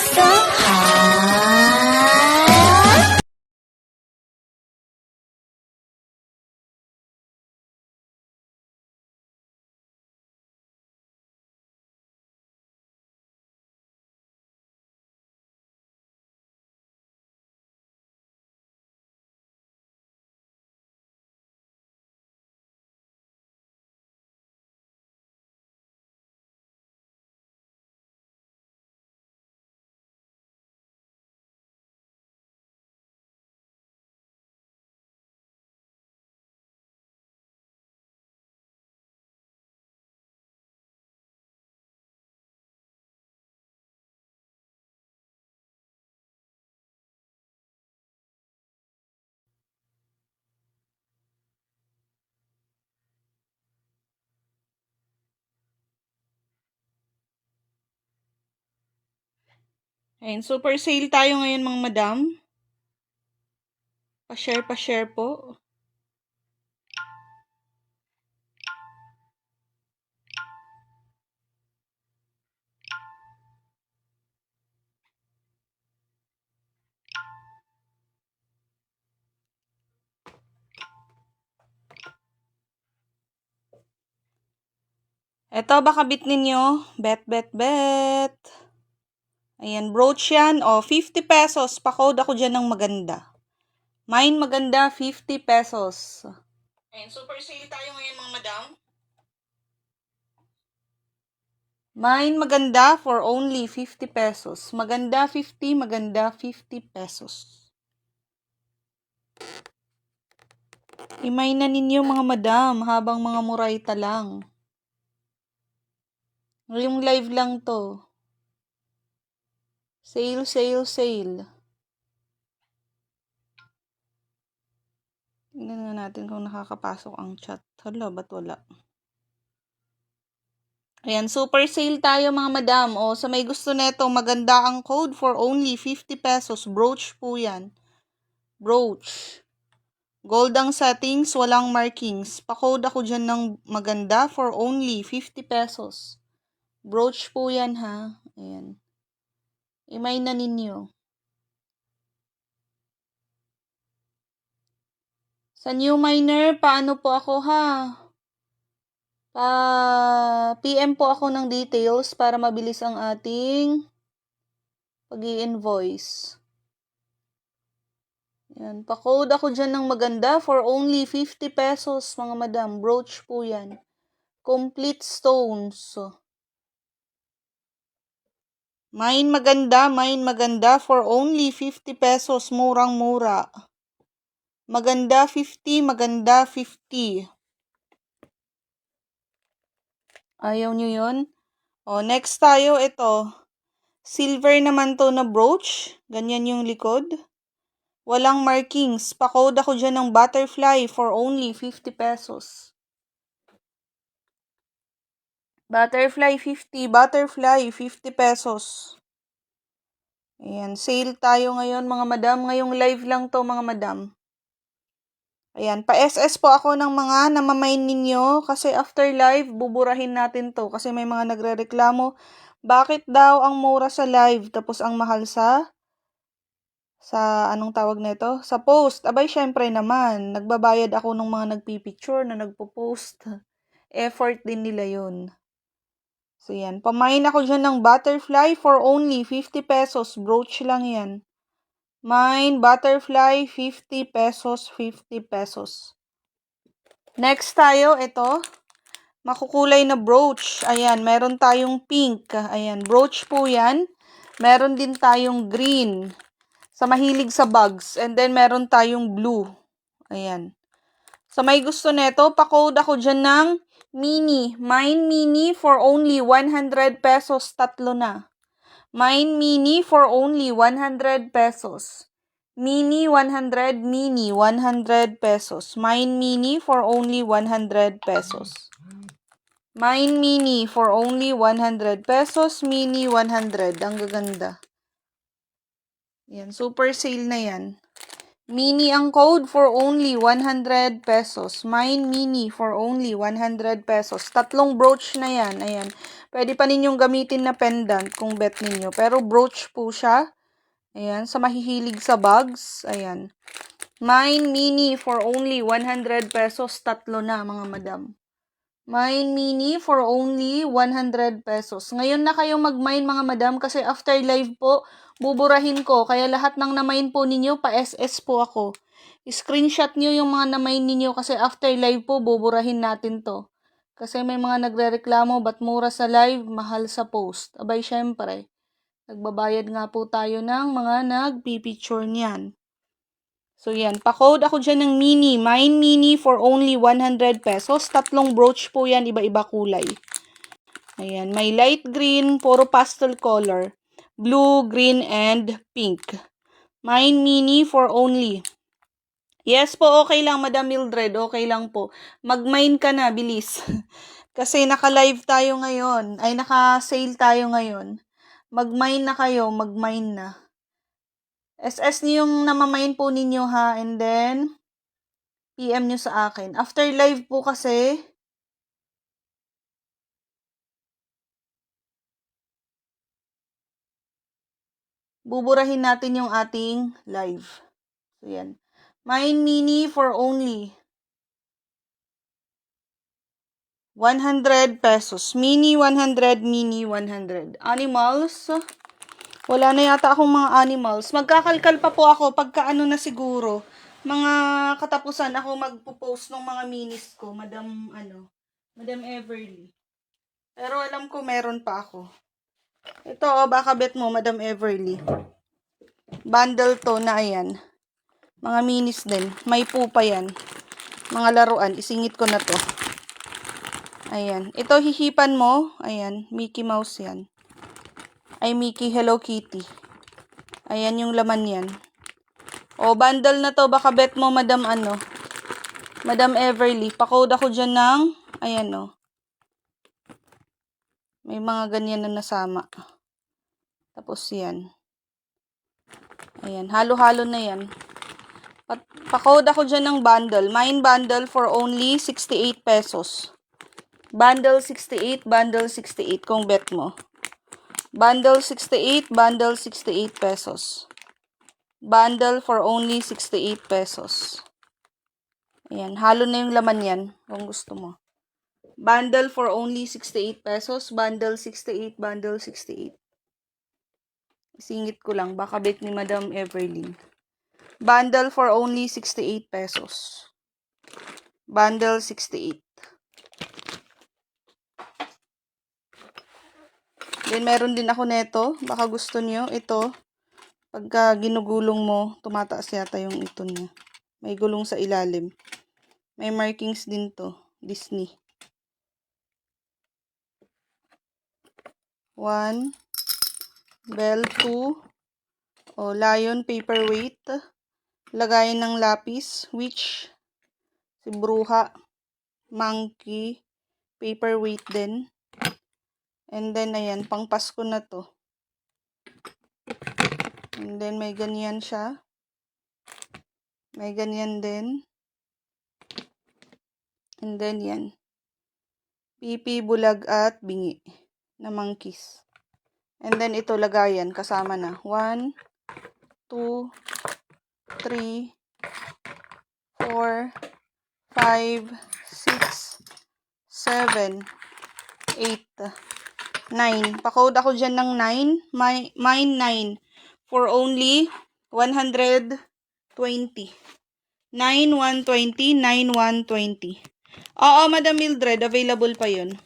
So hot. Ayun, super sale tayo ngayon mga madam. Pa-share po. Eto, baka bit ninyo. Bet. Ayan, brooch yan. O, 50 pesos. Pa-code ako dyan ng maganda. Mine maganda, 50 pesos. Ayan, super sale tayo ngayon mga madam. Mine maganda for only 50 pesos. Maganda 50, maganda 50 pesos. Imay na ninyo mga madam habang mga murayta lang. Ngayong live lang to. Sale. Tingnan nga natin kung nakakapasok ang chat. Hala, ba't wala? Ayan, super sale tayo mga madam. O, sa may gusto neto, maganda ang code for only 50 pesos. Brooch po yan. Brooch. Gold ang settings, walang markings. Pa-code ako dyan ng maganda for only 50 pesos. Brooch po yan ha. Ayan. Imay na ninyo. Sa new miner, paano po ako ha? PM po ako ng details para mabilis ang ating pag-i-invoice. Yan, pa-code ako dyan ng maganda for only 50 pesos mga madam. Brooch po yan. Complete stones. Mine maganda for only 50 pesos. Murang-mura. Maganda 50. Ayaw nyo yun? O, next tayo, ito. Silver naman to na brooch. Ganyan yung likod. Walang markings. Pa-code ako dyan ng butterfly for only 50 pesos. Butterfly 50 pesos. Ayan, sale tayo ngayon mga madam. Ngayong live lang to mga madam. Ayan, pa-SS po ako ng mga namamain ninyo kasi after live, buburahin natin to kasi may mga nagrereklamo. Bakit daw ang mura sa live tapos ang mahal sa anong tawag nito? Sa post. Abay, syempre naman, nagbabayad ako ng mga nagpipicture na nagpo-post. Effort din nila yun. So, yan. Pamain ako dyan ng butterfly for only 50 pesos. Brooch lang yan. Mine, butterfly, 50 pesos. Next tayo, ito. Makukulay na brooch. Ayan, meron tayong pink. Ayan, brooch po yan. Meron din tayong green. Sa mahilig sa bugs. And then, meron tayong blue. Ayan. Sa may gusto neto, pa-code ako dyan ng mini. Mine mini for only 100 pesos. Tatlo na. Mine mini for only 100 pesos. Mini 100 pesos. Mine mini for only 100 pesos. Mine mini for only 100 pesos. Mini 100. Ang gaganda. Yan, super sale na yan. Mini ang code for only 100 pesos. Mine Mini for only 100 pesos. Tatlong brooch na yan. Ayan. Pwede pa ninyong gamitin na pendant kung bet ninyo. Pero brooch po siya. Ayan. Sa mahihilig sa bags. Ayan. Mine Mini for only 100 pesos. Tatlo na mga madam. Mine Mini for only 100 pesos. Ngayon na kayo mag-mine mga madam kasi after live po, buburahin ko. Kaya lahat ng na-mine po ninyo, pa-SS po ako. Screenshot nyo yung mga na-mine ninyo kasi after live po, buburahin natin to. Kasi may mga nagre-reklamo, ba't mura sa live, mahal sa post. Abay, syempre, nagbabayad nga po tayo ng mga nagpipicture niyan. So, yan. Pa-code ako dyan ng mini. Mine Mini for only 100 pesos. Tatlong brooch po yan, iba-iba kulay. Ayan. May light green, puro pastel color. Blue, green, and pink. Mine Mini for only. Yes po, okay lang, Madam Mildred. Okay lang po. Mag-mine ka na, bilis. Kasi naka-live tayo ngayon. Ay, naka-sale tayo ngayon. Mag-mine na kayo, mag-mine na. SS niyo yung namamain po ninyo ha, and then PM nyo sa akin. After live po kasi, buburahin natin yung ating live. So, yan. Mine Mini for only 100 pesos. Mini 100, Mini 100. Animals, wala na yata akong mga animals. Magkakalkal pa po ako pagka ano na siguro. Mga katapusan ako magpo-post ng mga minis ko, Madam Everly. Pero alam ko meron pa ako. Ito, baka bet mo, Madam Everly. Bundle to na ayan. Mga minis din. May pupa yan. Mga laruan. Isingit ko na to. Ayan. Ito, hihipan mo. Ayan. Mickey Mouse yan. Ay, Mickey Hello Kitty. Ayan yung laman yan. O, bundle na to. Baka bet mo, Madam Everly. Pa-code ako dyan ng, ayan o. May mga ganyan na nasama. Tapos yan. Ayan. Halo-halo na yan. Pa-code ako dyan ng bundle. Mine bundle for only 68 pesos. Bundle 68, bundle 68 kung bet mo. Bundle 68, bundle 68 pesos. Bundle for only 68 pesos. Ayan, halo na yung laman yan kung gusto mo. Bundle for only 68 pesos. Bundle 68, bundle 68. Isingit ko lang, baka bet ni Madam Everlyn. Bundle for only 68 pesos. Bundle 68. Then, meron din ako neto. Baka gusto niyo. Ito, pagka ginugulong mo, tumataas yata yung ito niya. May gulong sa ilalim. May markings din to. Disney. 1. Bell 2. O, lion, paperweight. Lagayan ng lapis. Witch. Si bruha. Monkey. Paperweight din. And then, ayan, pang Pasko na to. And then, may ganyan siya. May ganyan din. And then, yan. Pipi, bulag, at bingi na monkeys. And then, ito, lagayan. Kasama na. 1, 2, 3, 4, 5, 6, 7, 8, 9. Pa-code ako dyan ng 9. Mine 9. For only 120. 9, 120, 9, 120. Oo, Madam Mildred, available pa yun.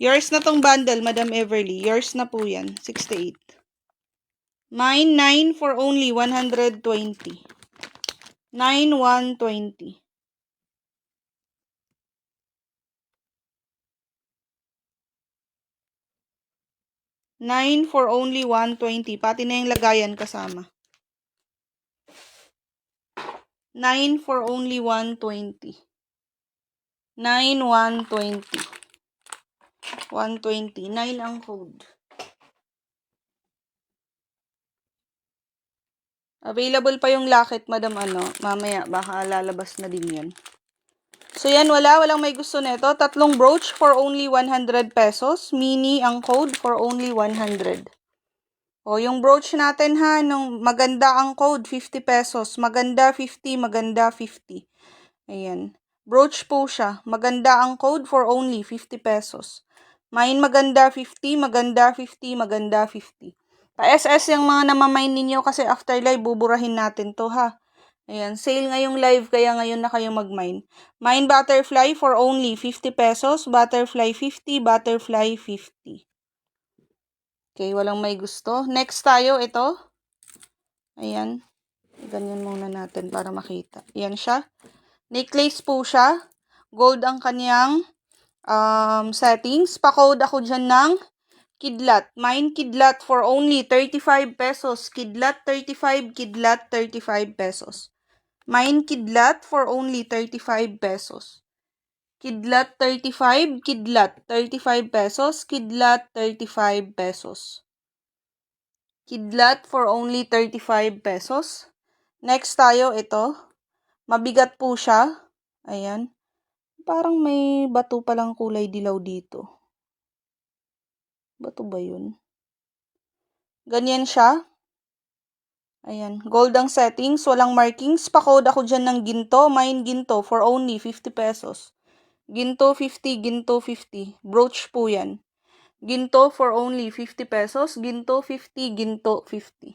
Yours na tong bundle, Madam Everly. Yours na po yan, 68. Mine 9 for only 120. 9, 120. Nine for only 120. Pati na yung lagayan kasama. 9 for only 120. 9, 120. 120. 9 ang code. Available pa yung locket, madam, mamaya, baka lalabas na din yan. So, yan, walang may gusto nito. Tatlong brooch for only 100 pesos. Mini ang code for only 100. O, yung brooch natin ha, nung maganda ang code, 50 pesos. Maganda 50, maganda 50. Ayan. Brooch po siya. Maganda ang code for only 50 pesos. Mine maganda 50, maganda 50, maganda 50. Pa-SS yung mga namamain ninyo kasi after live, buburahin natin to ha. Ayan, sale ngayong live kaya ngayon na kayo mag-mine. Mine butterfly for only 50 pesos, butterfly 50, butterfly 50. Okay, walang may gusto. Next tayo, ito. Ayan. Ganyan muna natin para makita. Ayan siya. Necklace po siya. Gold ang kanyang settings. Pa-code ako dyan ng Kidlat. Mine Kidlat for only 35 pesos. Kidlat 35, Kidlat 35 pesos. Mine Kidlat for only 35 pesos. Kidlat 35, Kidlat 35 pesos. Kidlat 35 pesos. Kidlat for only 35 pesos. Next tayo, ito. Mabigat po siya. Ayan. Parang may bato palang kulay dilaw dito. Bato ba yun? Ganyan siya. Ayan. Gold ang settings. Walang markings. Pa-code ako dyan ng ginto. Mine ginto for only 50 pesos. Ginto 50, ginto 50. Brooch po yan. Ginto for only 50 pesos. Ginto 50, ginto 50.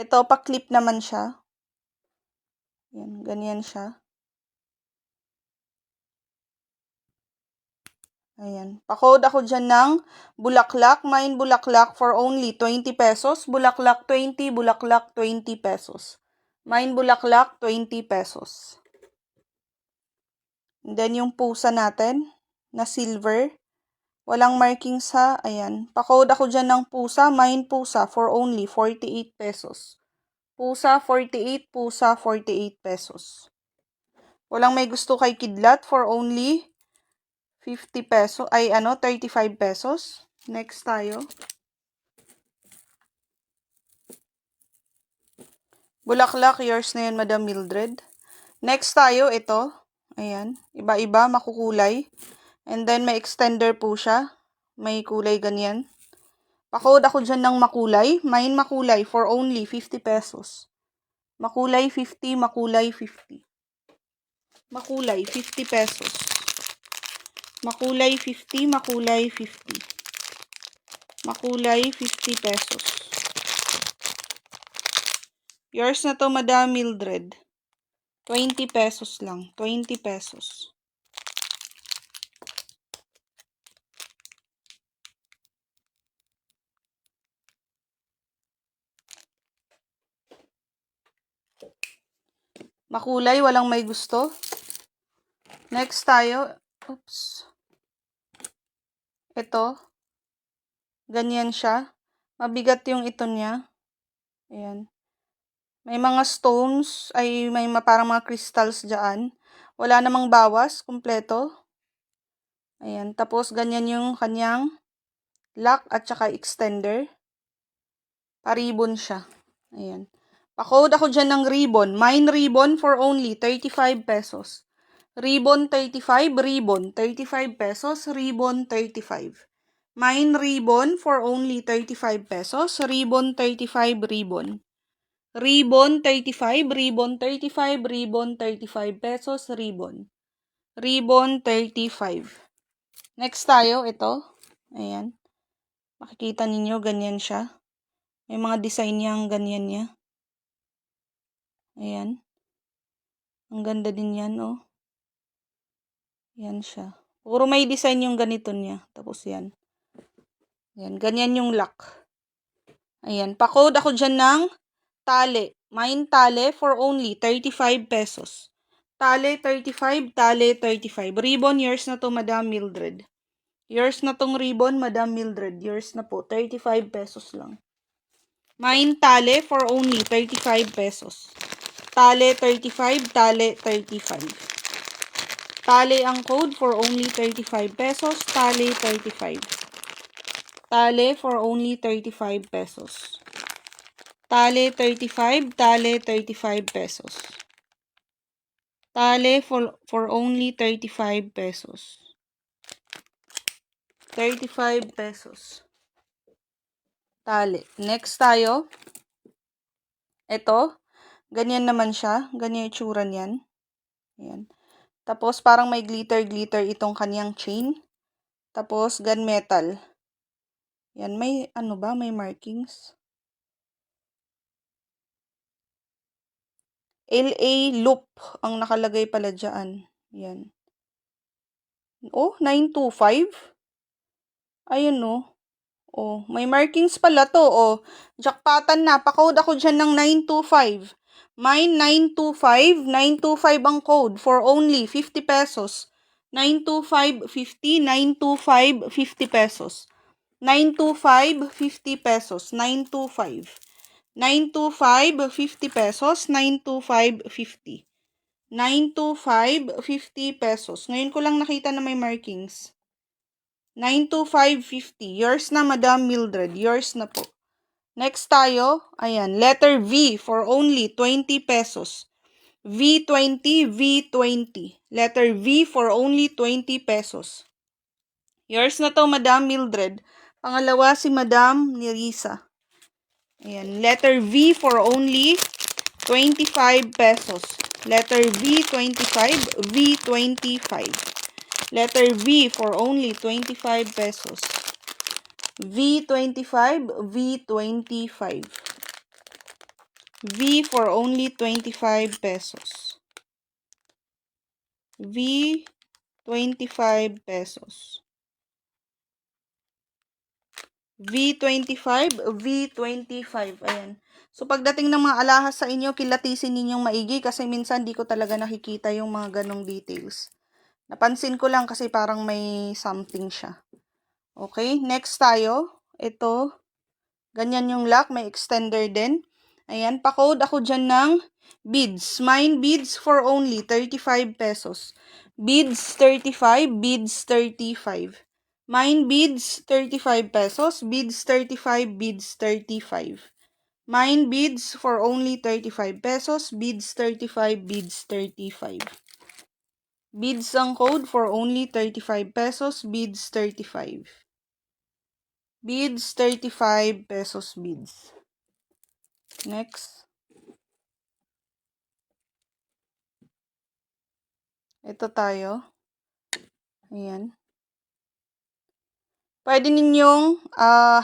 Ito, pa-clip naman siya. Ayan. Ganyan siya. Ayan. Pa-code ako dyan ng bulaklak. Mine bulaklak for only 20 pesos. Bulaklak 20, bulaklak 20 pesos. Mine bulaklak 20 pesos. And then yung pusa natin na silver. Walang markings ha. Ayan. Pa-code ako dyan ng pusa. Mine pusa for only 48 pesos. Pusa 48, pusa 48 pesos. Walang may gusto kay Kidlat for only 50 pesos, 35 pesos. Next tayo. Bulaklak, yours na yun, Madam Mildred. Next tayo, ito. Ayan, iba-iba, makukulay. And then, may extender po siya. May kulay ganyan. Pa-code ako dyan ng makulay. Mine makulay for only 50 pesos. Makulay 50, makulay 50. Makulay, 50 pesos. Makulay 50, makulay 50. Makulay 50 pesos. Yours na to, Madam Mildred. 20 pesos lang. 20 pesos. Makulay, walang may gusto. Next tayo. Oops. Ito. Ganyan siya. Mabigat yung ito niya. Ayan. May mga stones, may parang mga crystals dyan. Wala namang bawas, kumpleto. Ayan. Tapos, ganyan yung kanyang lock at saka extender. Pa-ribbon siya. Ayan. Pa-code ako dyan ng ribbon. Mine ribbon for only 35 pesos. Ribbon 35, ribbon 35 pesos, ribbon 35. Mine ribbon for only 35 pesos, ribbon 35, ribbon. Ribbon 35, ribbon 35, ribbon 35 pesos, ribbon. Ribbon 35. Next tayo, ito. Ayan. Makikita ninyo, ganyan siya. May mga design niyang ganyan niya. Ayan. Ang ganda din yan, oh. Yan siya. Puro may design yung ganito niya. Tapos yan. Yan. Ganyan yung lock. Ayan. Pa-code ako dyan ng tali. Mine tali for only 35 pesos. Tali 35, tali 35. Ribbon, yours na to, Madam Mildred. Yours na tong ribbon, Madam Mildred. Yours na po. 35 pesos lang. Mine tali for only 35 pesos. Tali 35, tali 35. Tali ang code for only 35 pesos. Tali 35. Tali for only 35 pesos. Tale 35, tale 35 pesos. Tale for only 35 pesos. 35 pesos. Tale. Next tayo. Ito. Ganyan naman siya. Ganyan yung itsura niyan. Ayan. Tapos parang may glitter-glitter itong kanyang chain. Tapos gunmetal. Yan. May ano ba? May markings. LA loop ang nakalagay pala dyan. Yan. Oh, 925. Ayun oh. Oh, may markings pala to. Oh, jackpotan na. Pa-code ako dyan ng 925. Mine 925. 925 ang code for only 50 pesos. 925, 50. 925, 50 pesos. 925, 50 pesos. 925. 925, 50 pesos. 925, 50. 925, 50 pesos. Ngayon ko lang nakita na may markings. 925.50. Yours na, Madam Mildred. Yours na po. Next tayo, ayan, letter V for only 20 pesos. V20, V20. Letter V for only 20 pesos. Yours na to, Madam Mildred. Pangalawa si Madam Nerissa. Ayan, letter V for only 25 pesos. Letter V, 25, V25. Letter V for only 25 pesos. V25, V25. V for only 25 pesos. V25 pesos. V25, V25. Ayan. So, pagdating ng mga alahas sa inyo, kilatisin ninyong maigi kasi minsan di ko talaga nakikita yung mga ganong details. Napansin ko lang kasi parang may something siya. Okay, next tayo. Ito, ganyan yung lock, may extender din. Ayan, pa-code ako dyan ng beads. Mine beads for only 35 pesos. Beads 35, beads 35. Mine beads 35 pesos, beads 35, beads 35. Mine beads for only 35 pesos, beads 35, beads 35. Beads ang code for only 35 pesos, beads 35. Beads 35 pesos beads. Next. Ito tayo. Ayan. Pwede ninyong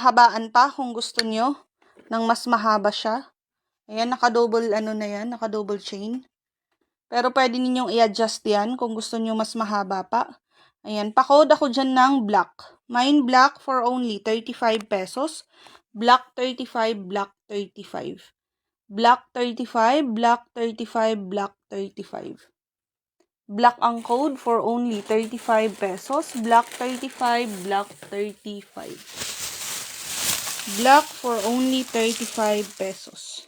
habaan pa kung gusto nyo ng mas mahaba siya. Ayan, naka-double ano na yan, naka-double chain. Pero pwede ninyong i-adjust yan kung gusto nyo mas mahaba pa. Ayan, pa-code ako dyan ng black. Mine black for only 35 pesos. Black 35, black 35. Black 35, black 35, black 35. Black ang code for only 35 pesos. Black 35, black 35. Black for only 35 pesos.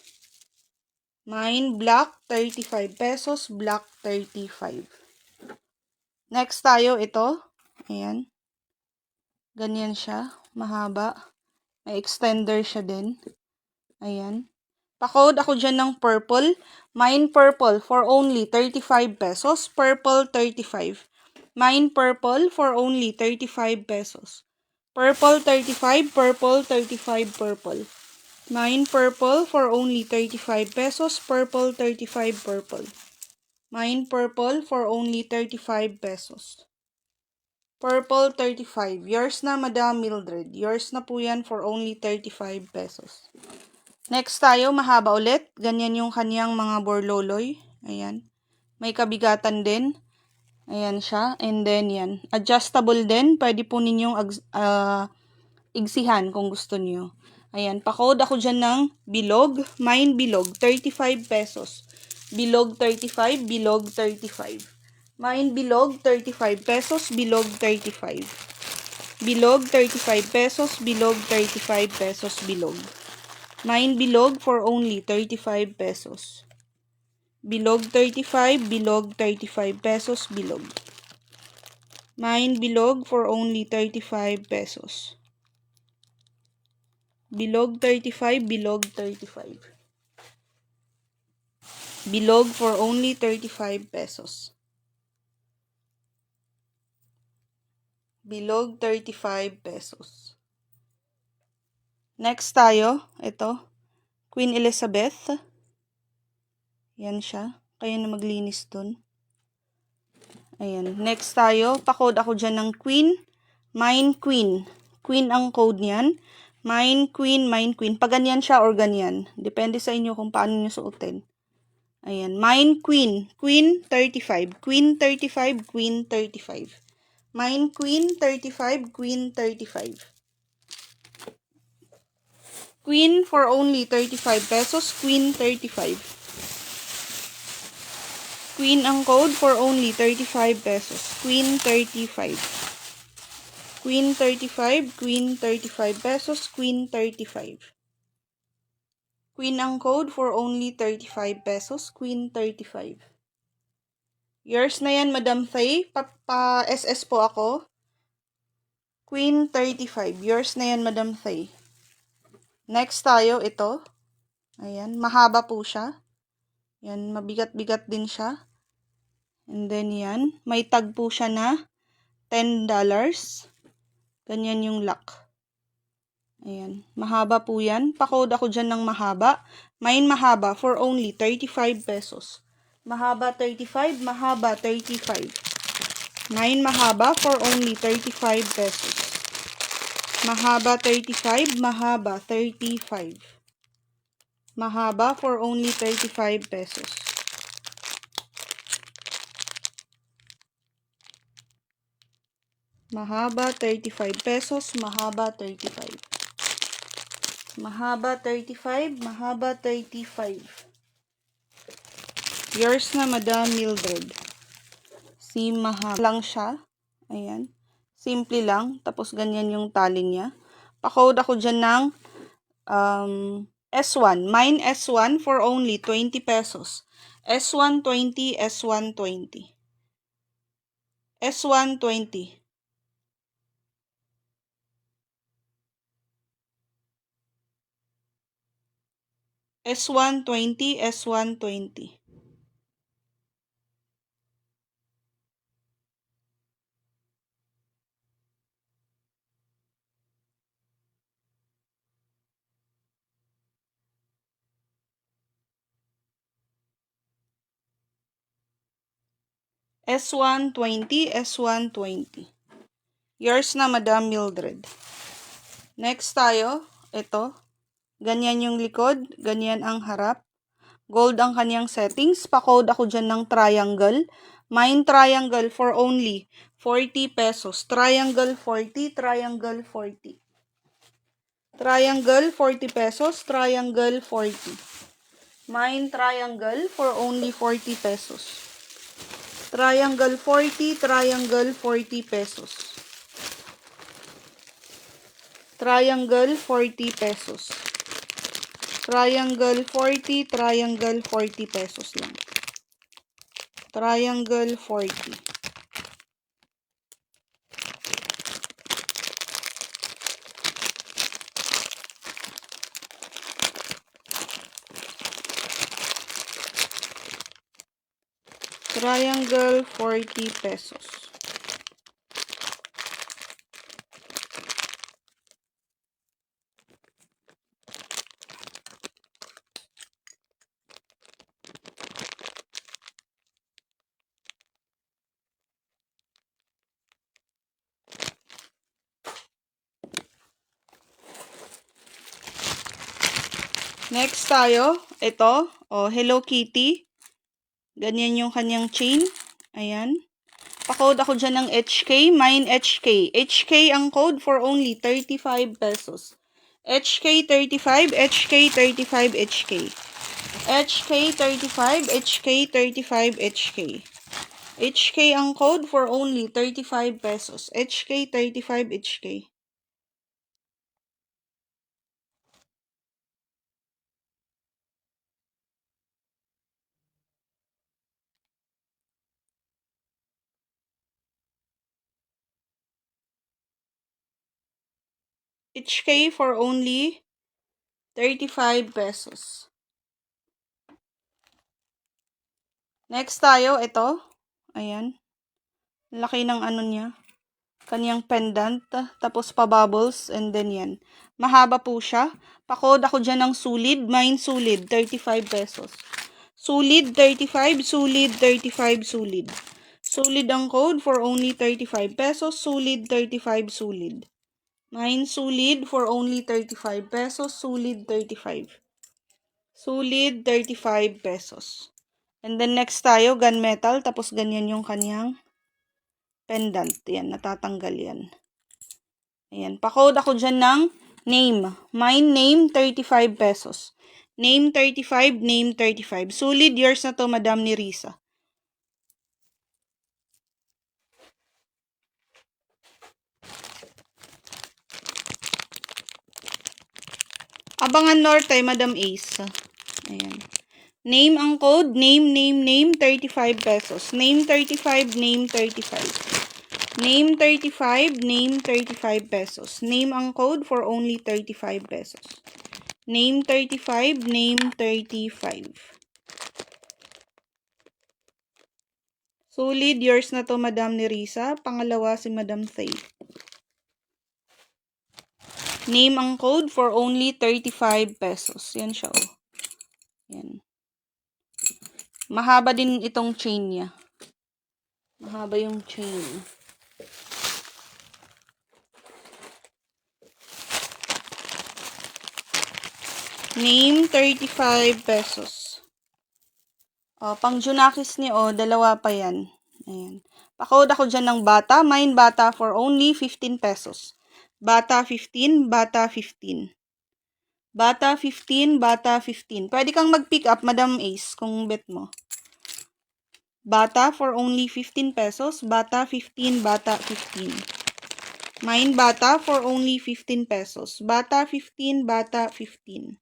Mine black 35 pesos, black 35. Next tayo ito. Ayan. Ganyan siya, mahaba. May extender siya din. Ayan. Pa-code ako dyan ng purple. Mine purple for only 35 pesos. Purple 35. Mine purple for only 35 pesos. Purple 35, purple 35, purple. Mine purple for only 35 pesos. Purple 35, purple. Mine purple for only 35 pesos. Purple 35. Yours na, Madam Mildred. Yours na po yan for only 35 pesos. Next tayo, mahaba ulit. Ganyan yung kanyang mga borloloy. Ayan. May kabigatan din. Ayan siya. And then yan. Adjustable din. Pwede po ninyong igsihan kung gusto niyo. Ayan. Pa-code ako dyan ng bilog. Mine bilog. 35 pesos. Bilog 35. Bilog 35. Mine bilog 35 pesos. Bilog 35. Bilog 35 pesos. Bilog 35 pesos. Bilog. Mine bilog for only 35 pesos. Bilog 35, bilog 35 pesos, bilog. Mine bilog for only 35 pesos. Bilog 35, bilog 35. Bilog for only 35 pesos. Bilog, 35 pesos. Next tayo, ito, Queen Elizabeth. Yan siya. Kaya na maglinis dun. Ayan. Next tayo, pa-code ako dyan ng Queen. Mine Queen. Queen ang code niyan. Mine Queen, Mine Queen. Pag ganyan siya or ganyan. Depende sa inyo kung paano nyo suotin. Ayan. Mine Queen. Queen 35. Queen 35. Queen 35. Mine Queen 35. Queen 35. Queen for only 35 pesos. Queen 35. Queen ang code for only 35 pesos. Queen 35. Queen 35. Queen 35 pesos. Queen 35. Queen ang code for only 35 pesos. Queen 35. Yours na yan, Madam Faye. Pa-SS po ako. Queen 35. Yours na yan, Madam Faye. Next tayo, ito. Ayan, mahaba po siya. Yan, mabigat-bigat din siya. And then yan, may tag po siya na $10. Ganyan yung lock. Ayan, mahaba po yan. Pa-code ako dyan ng mahaba. Mine mahaba for only 35 pesos. Mahaba 35, mahaba 35. Mine mahaba for only 35 pesos. Mahaba 35, mahaba 35. Mahaba for only 35 pesos. Mahaba 35 pesos, mahaba 35. Mahaba 35, mahaba 35. Yours na, Madam Mildred. Si mahaba lang siya. Ayan. Simple lang. Tapos ganyan yung tali niya. Pa-code ako dyan ng S1. Mine S1 for only 20 pesos. S120, S120. S120. S120, S120. S120, S120. Yours na, Madam Mildred. Next tayo, ito. Ganyan yung likod, ganyan ang harap. Gold ang kanyang settings. Pa-code ako dyan ng triangle. Mine triangle for only 40 pesos. Triangle 40, triangle 40. Triangle 40 pesos, triangle 40. Mine triangle for only 40 pesos. Triangle 40, triangle 40 pesos. Triangle 40 pesos. Triangle 40, triangle 40 pesos lang. Triangle 40. Triangle 40 pesos. Next tayo, ito, Hello Kitty. Ganyan yung kanyang chain. Ayan. Pa-code ako dyan ng HK, mine HK. HK ang code for only 35 pesos. HK 35, HK 35, HK. HK 35, HK 35, HK. HK ang code for only 35 pesos. HK 35, HK. HK for only 35 pesos. Next tayo, ito. Ayan. Laki ng ano niya. Kanyang pendant. Tapos pa-bubbles. And then yan. Mahaba po siya. Pa-code ako dyan ng Sulid. Mine Sulid. 35 pesos. Sulid 35. Sulid 35. Sulid. Sulid ang code for only 35 pesos. Sulid 35. Sulid. Mine Sulid for only 35 pesos. Sulid 35. Sulid 35 pesos. And then next tayo, gunmetal. Tapos ganyan yung kanyang pendant. Yan, natatanggal yan. Ayan, pa-code ako dyan ng name. Mine name, 35 pesos. Name 35, name 35. Sulid, yours na to, Madam ni Risa. Abangan Norte, Madam Ace. Ayan. Name ang code, name, 35 pesos. Name 35, name 35. Name 35, name 35 pesos. Name ang code for only 35 pesos. Name 35, name 35. Solid, yours na to, Madam ni Risa. Pangalawa si Madam Thay. Name ang code for only 35 pesos. Yan siya, oh. Yan. Mahaba din itong chain niya. Mahaba yung chain. Name, 35 pesos. O, pang Junakis ni O, dalawa pa yan. Ayan. Pa-code ako dyan ng bata. Mine bata for only 15 pesos. Bata 15, bata 15. Bata 15, bata 15. Pwede kang mag-pick up, Madam Ace, kung bet mo. Bata for only 15 pesos. Bata 15, bata 15. Mine bata for only 15 pesos. Bata 15, bata 15.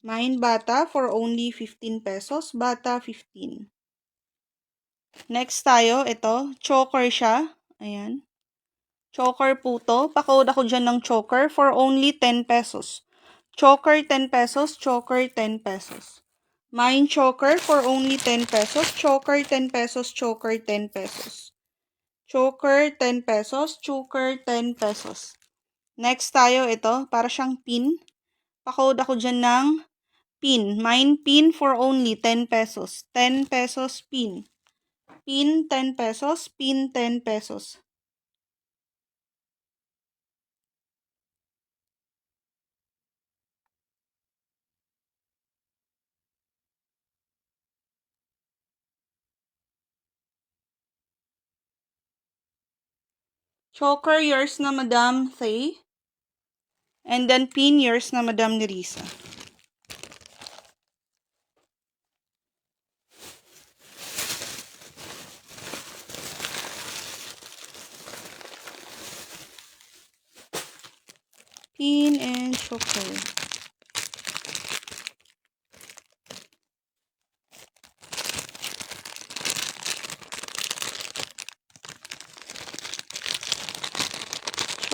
Mine bata for only 15 pesos. Bata 15. Next tayo, ito. Choker siya. Ayan. Choker po to. Pa-code ako dyan ng choker for only 10 pesos. Choker 10 pesos. Choker 10 pesos. Mine choker for only 10 pesos. Choker 10 pesos. Choker 10 pesos. Choker 10 pesos. Choker 10 pesos. Next tayo, ito. Para siyang pin. Pa-code ako dyan ng pin. Mine pin for only 10 pesos. 10 pesos pin. Pin 10 pesos. Pin 10 pesos. Choker, yours na Madam Thay. And then pin, yours na Madam Nerissa. Pin and choker.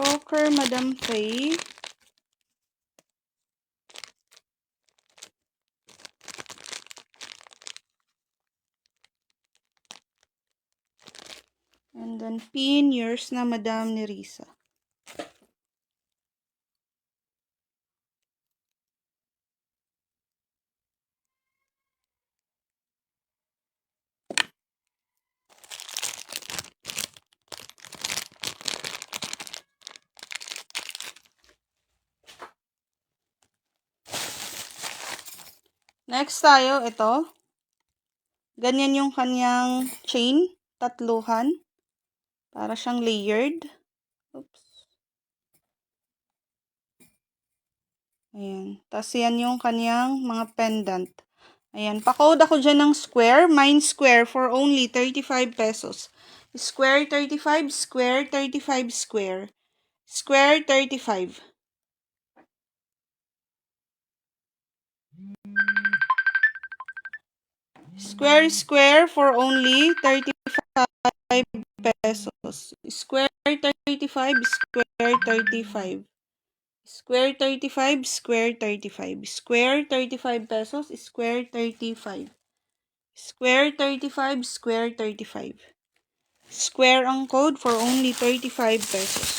Choker, Madam Thay. And then pin, yours na Madam Nerissa. Next tayo, ito. Ganyan yung kanyang chain, tatluhan. Para siyang layered. Oops. Ayan. Tapos yan yung kanyang mga pendant. Ayan. Pa-code ako dyan ng square. Mine square for only 35 pesos. Square 35, square 35, square. Square 35. Square for only 35 pesos. Square 35, square 35. Square 35, square 35. Square 35 pesos, square 35. Square 35, square 35. Square ang code for only 35 pesos.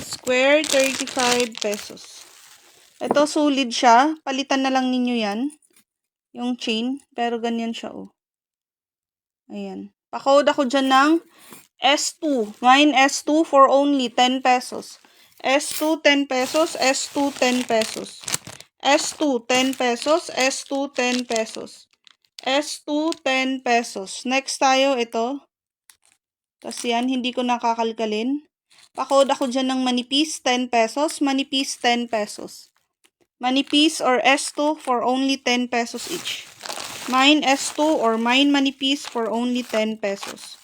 Square 35 pesos. Ito solid siya. Palitan na lang ninyo yan. Yung chain. Pero ganyan siya oh. Ayan. Pa-code ako dyan ng S2. Mine S2 for only 10 pesos. S2 10 pesos. S2 10 pesos. S2 10 pesos. S2 10 pesos. S2 10 pesos. Next tayo ito. Tapos yan, hindi ko nakakalkalin. Pa-code ako dyan ng manipis, 10 pesos. Manipis, 10 pesos. Manipis or S2 for only 10 pesos each. Mine S2 or mine manipis for only 10 pesos.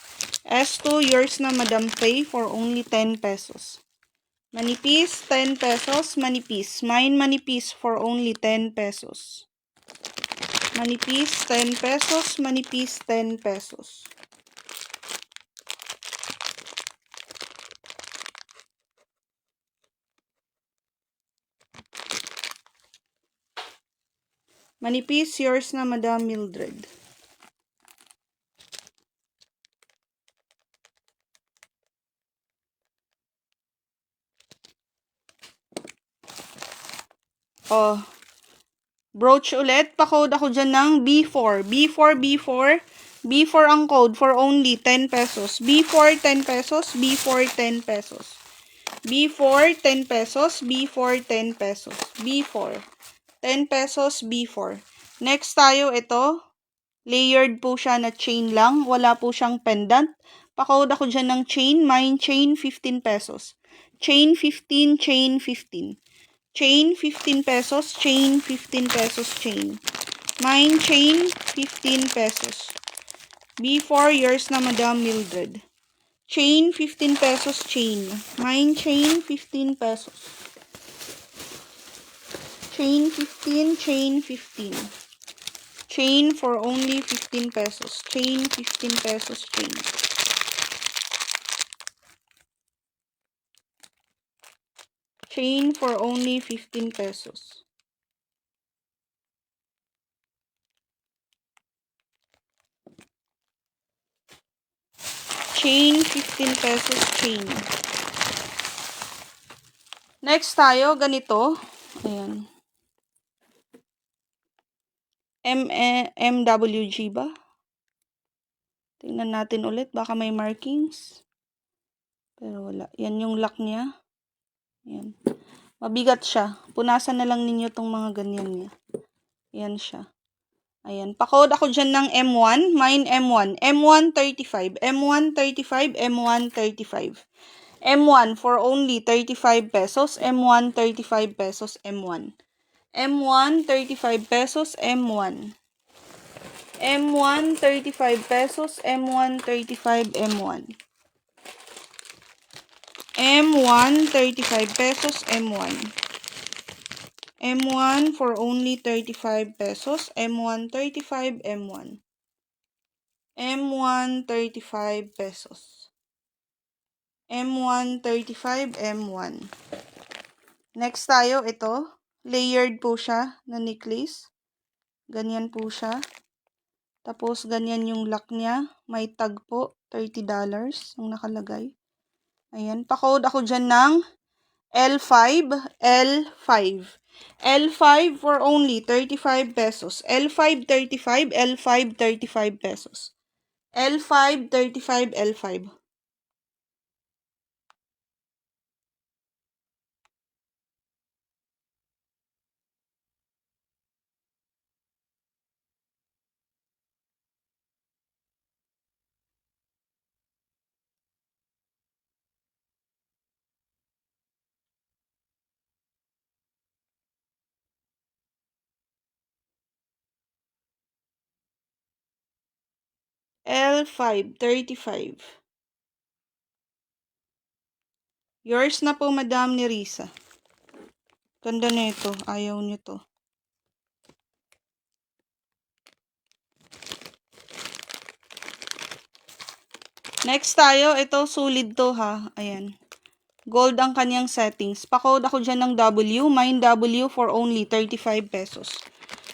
S2, yours na Madam Faye for only 10 pesos. Manipis, 10 pesos. Manipis. Mine manipis for only 10 pesos. Manipis, 10 pesos. Manipis, 10 pesos. Manipis, yours na Madam Mildred. Oh. Brooch ulit. Pa-code ako dyan ng B4. B4, B4. B4 ang code for only 10 pesos. B4, 10 pesos. B4, 10 pesos. B4, 10 pesos. B4, 10 pesos. B4. 10 pesos, B4. Next tayo, ito. Layered po siya na chain lang. Wala po siyang pendant. Pa-code ako dyan ng chain. Mine chain, 15 pesos. Chain 15, chain 15. Chain, 15 pesos. Chain, 15 pesos. Chain. Mine chain, 15 pesos. B4, yours na Madam Mildred. Chain, 15 pesos. Chain. Mine chain, 15 pesos. Chain, 15. Chain, 15. Chain for only 15 pesos. Chain, 15 pesos. Chain. Chain for only 15 pesos. Chain, 15 pesos. Chain. Next tayo, ganito. Ayan. MWG ba? Tingnan natin ulit. Baka may markings. Pero wala. Yan yung lock niya. Ayan. Mabigat siya. Punasan na lang ninyo tong mga ganyan niya. Yan siya. Ayan. Pa-code ako dyan ng M1. Mine M1. M1 35. M1 35. M1 35. M1 for only 35 pesos. M1 35 pesos. M1. M1 35 pesos. M1. M1 35 pesos. M1 35. M1. M1 35 pesos. M1. M1 for only 35 pesos. M1 35. M1. M1 35 pesos. M1 35. M1. Next tayo, ito. Layered po siya na necklace. Ganyan po siya. Tapos, ganyan yung lock niya. May tag po. $30 ang nakalagay. Ayan. Pa-code ako dyan ng L5. L5. L5 for only 35 pesos. L5 35. L5 35 pesos. L5 35. L5. L5 35. Yours na po, Madam Nerissa. Ganda na ito. Ayaw nyo to. Next tayo. Ito, solid to ha. Ayan. Gold ang kanyang settings. Pa-code ako dyan ng W. Mine W for only 35 pesos.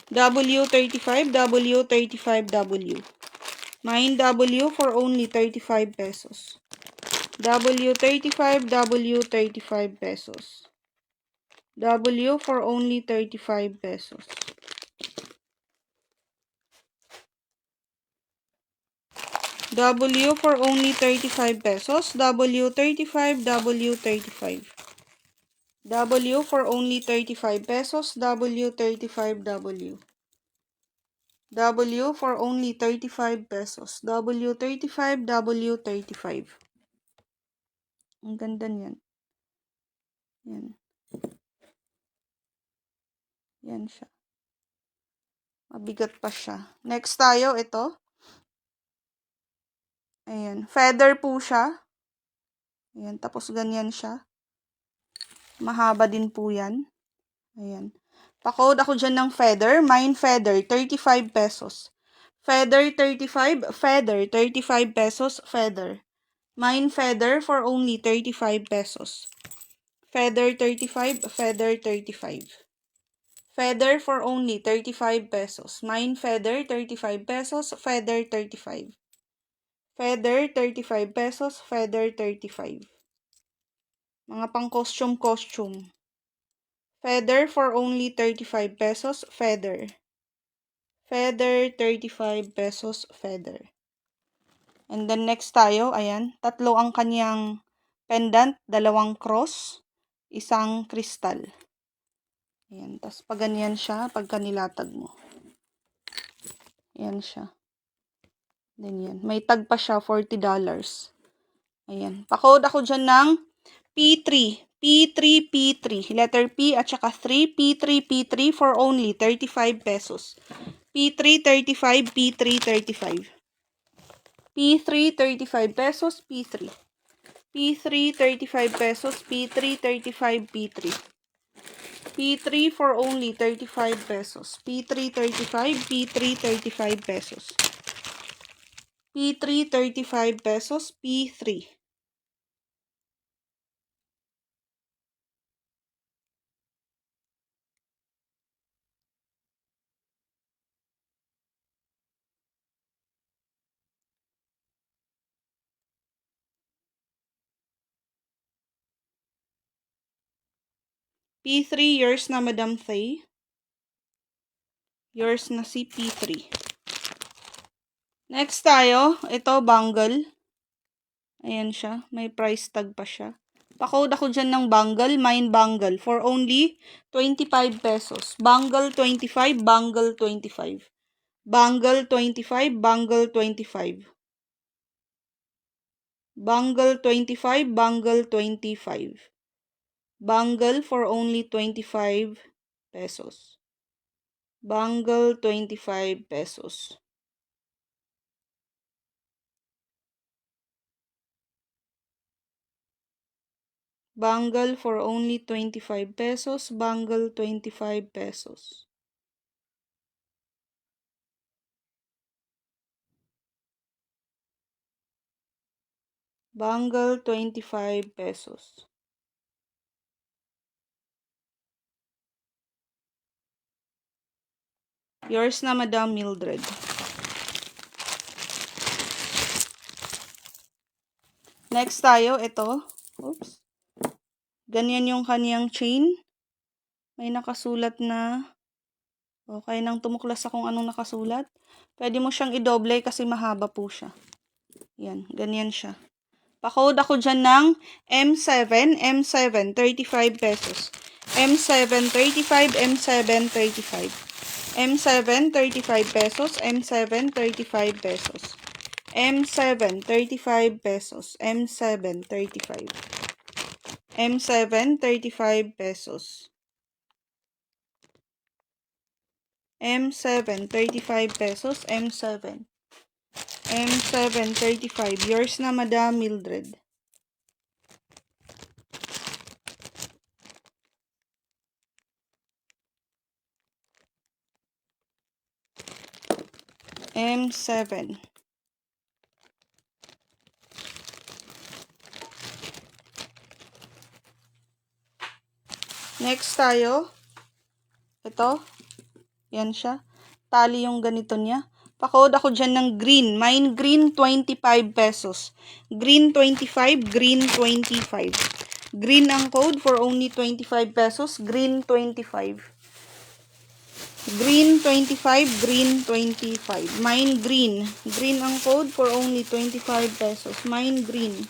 W35, W35, W. Mine W for only 35 pesos. W35, W35 pesos. W for only 35 pesos. W for only 35 pesos. W35, W35. W for only 35 pesos. W35, W. W for only 35 pesos. W35, W35. Ang ganda niyan. Yan. Yan siya. Mabigat pa siya. Next tayo, ito. Ayan. Feather po siya. Ayan. Tapos ganyan siya. Mahaba din po yan. Ayan. Pa-code ako dyan ng feather. Mine feather, 35 pesos. Feather, 35. Feather, 35 pesos. Feather. Mine feather for only 35 pesos. Feather, 35. Feather, 35. Feather for only 35 pesos. Mine feather, 35 pesos. Feather, 35. Feather, 35 pesos. Feather, 35. Mga pang costume. Feather for only 35 pesos. Feather. Feather, 35 pesos. Feather. And then next tayo, ayan. Tatlo ang kanyang pendant. 2 cross. 1 kristal. Ayan. Tapos pag ganyan siya, pagka nilatag mo. Ayan siya. Then yan. May tag pa siya, $40. Ayan. Pa-code ako dyan ng P3. P3, P3. Letter P at saka 3. P3, P3 for only 35 pesos. P3, 35. P3, 35. P3, 35 pesos. P3. P3, 35 pesos. P3, 35. P3. P3 for only 35 pesos. P3, 35. P3, 35 pesos. P3, 35 pesos. P3. P3, yours na Madam Thay. Yours na si P3. Next tayo, ito bangle. Ayan siya, may price tag pa siya. Pa-code ako dyan ng bangle, mine bangle, for only 25 pesos. Bangle 25, bangle 25. Bangle 25, bangle 25. Bangle 25, bangle 25. Bangle for only 25 pesos. Bangle 25 pesos. Bangle for only 25 pesos. Bangle 25 pesos. Bangle 25 pesos. Yours na Madam Mildred. Next tayo, ito. Oops. Ganyan yung kaniyang chain. May nakasulat na. Okay, nang tumuklas akong anong nakasulat. Pwede mo siyang i-double kasi mahaba po siya. Yan, ganyan siya. Pa-code ako dyan ng M7, M7, 35 pesos. M7, 35, M7, 35. M7, 35 pesos. M7, 35 pesos. M7, 35 pesos. M7, 35. M7, 35 pesos. M7, 35 pesos. M7. M7, 35. Yours na Madam Mildred. M7. Next tayo. Ito. Yan siya. Tali yung ganito niya. Pa-code ako dyan ng green. Mine green, 25 pesos. Green 25, green 25. Green ang code for only 25 pesos. Green 25. Green 25, green 25. Mine green. Green ang code for only 25 pesos. Mine green.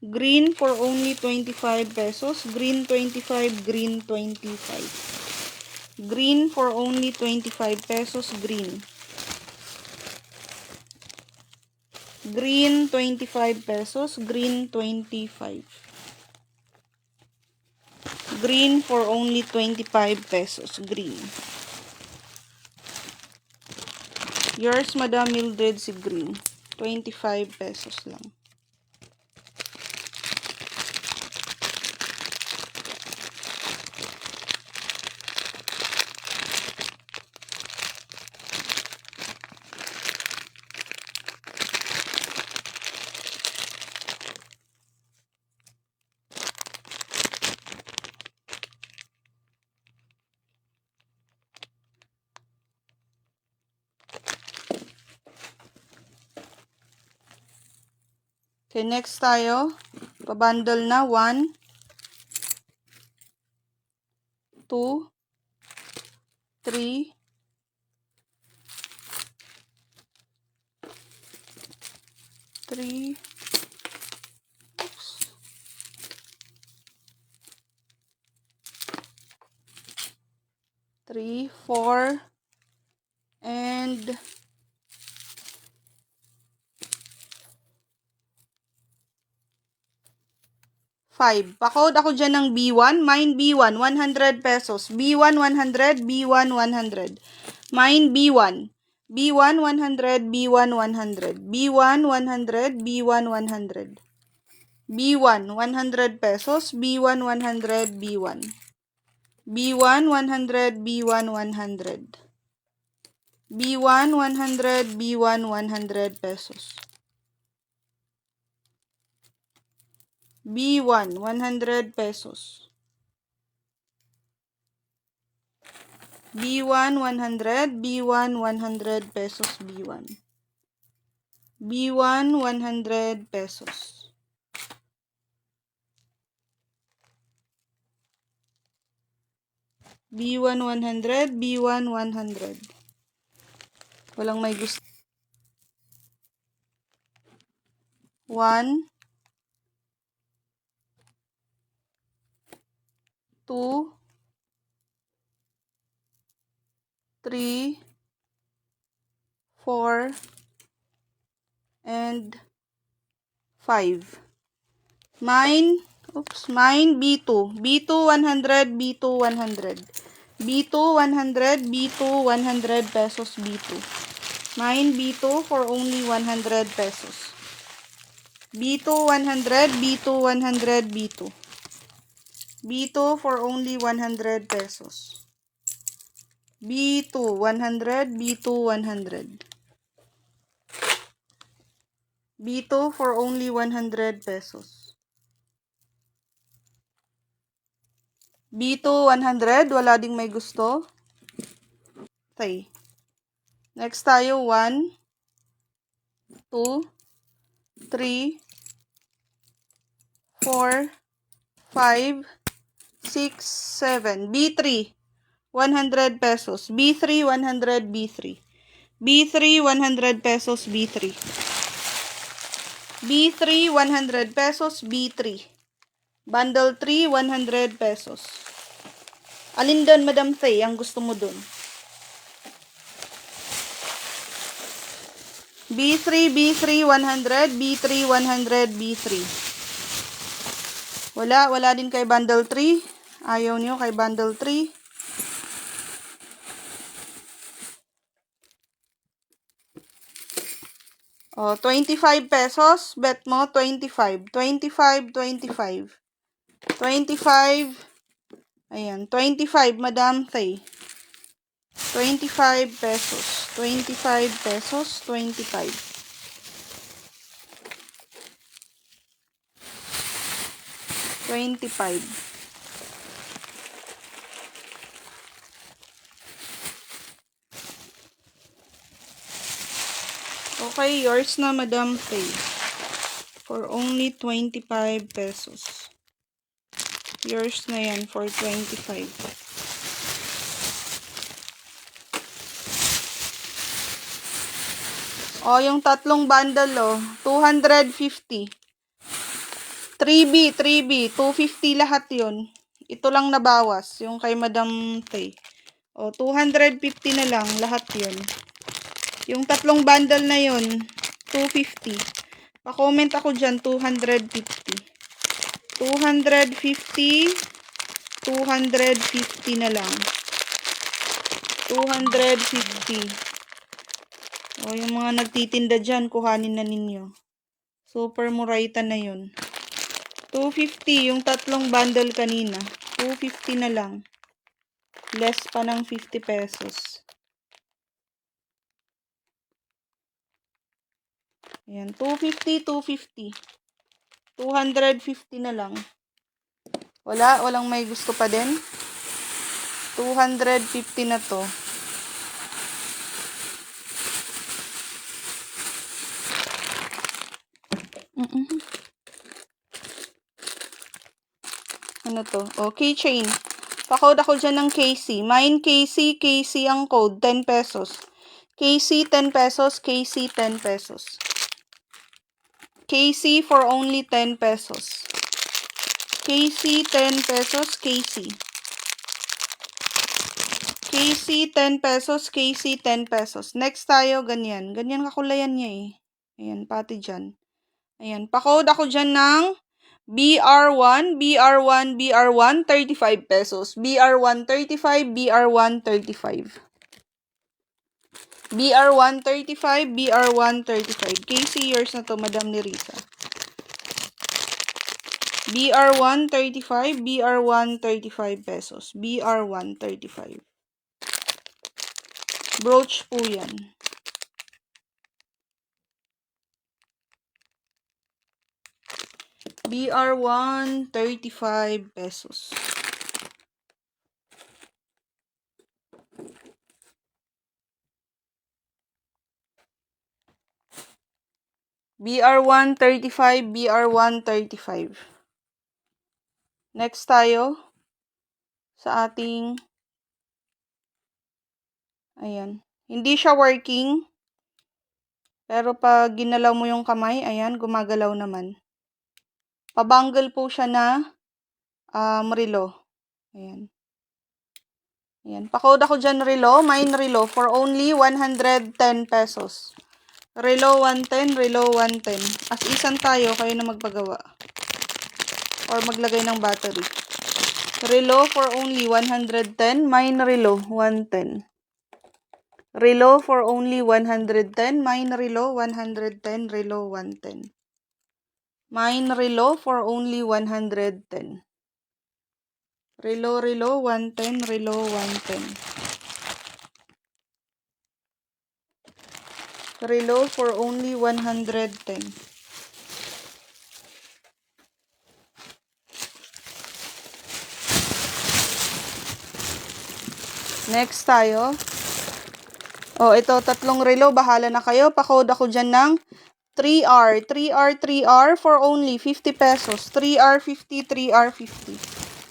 Green for only 25 pesos. Green 25, green 25. Green for only 25 pesos. Green. Green 25 pesos. Green 25. Green for only 25 pesos. Green. Yours, Madam Mildred, si green. 25 pesos lang. Okay, next tayo. Pa-bundle na. 1, 2, 3, 3, 4, and 5. Pa-code ako dyan ng B1. Mine B1, 100 pesos. B1, 100. B1, 100. Mine B1. B1, 100. B1, 100. B1, 100. B1, 100. B1, 100 pesos. B1, 100. B1. B1, 100. B1, 100. B1, 100. B1, 100 pesos. B1, 100 pesos. B1, 100. B1, 100 pesos. B1. B1, 100 pesos. B1, 100. B1, 100. Walang may gusto. 1, 2, 3, 4, and 5. Mine B2. B2, 100. B2, 100. B2, 100. B2, 100 pesos. B2. Mine B2 for only 100 pesos. B2, 100. B2, 100. B2. B2 for only 100 pesos. B2, 100. B2, 100. B2 for only 100 pesos. B2, 100. Wala ding may gusto. Okay. Next tayo, 1, 2, 3, 4, 5, 6, 7. B3, 100 pesos. B3, 100. B3. B3, 100 pesos. B3. B3, 100 pesos. B3. Bundle 3, 100 pesos. Alin doon, Madam Faye, ang gusto mo doon? B3, B3, 100. B3, 100. B3. Wala din kay bundle 3. Ayaw niyo kay bundle 3. Oh, 25 pesos. Bet mo, 25. 25, 25. 25. Ayan, 25, Madam Faye. 25 pesos. 25 pesos. 25. 25. Okay, yours na, Madam Faye. For only 25 pesos. Yours na yan for 25. O, yung tatlong bundle, 250. 3B, 250 lahat yun. Ito lang nabawas, yung kay Madam Faye. O, 250 na lang, lahat yun. Yung tatlong bundle na yun, 250. Pa-comment ako dyan, 250. 250 na lang. 250. O, yung mga nagtitinda dyan, kuhanin na ninyo. Super murayta na yun. 250, yung tatlong bundle kanina. 250 na lang. Less pa ng 50 pesos. Ayan, 250, 250. 250 na lang. Walang may gusto pa din. 250 na to. Ano to? O, keychain. Pa-code ako dyan ng KC. Mine KC ang code, 10 pesos. KC, 10 pesos, KC, 10 pesos. KC for only 10 pesos. KC, 10 pesos, KC. KC, 10 pesos, KC, 10 pesos. Next tayo, ganyan. Ganyan kakulayan niya eh. Ayan, pati dyan. Ayan, pa-code ako dyan ng BR1, 35 pesos. BR1, 35, BR1, 35. BR1, 35, BR1, 35. KC, yours na to, Madam Nerissa. BR1, 35, BR1, 35 pesos. BR1, 35. Brooch po yan. BR1, 35 pesos. BR1, 35, BR1, 35. Next tayo sa ating, ayan. Hindi siya working. Pero pag ginalaw mo yung kamay, ayan, gumagalaw naman. Pabangle po siya na relo. Ayan. Ayan. Pa-code ako dyan relo. Mine relo for only 110 pesos. Relo 110, relo 110. As isan tayo, kayo na magpagawa. Or maglagay ng battery. Relo for only 110. Mine relo 110. Relo for only 110. Mine relo 110. Relo 110. Mine relo for only 110. Relo 110. Relo 110. Relo for only 110. Next tayo. O, ito, tatlong relo. Bahala na kayo. Pa-code ako dyan ng 3R. 3R for only 50 pesos. 3R50, 3R50.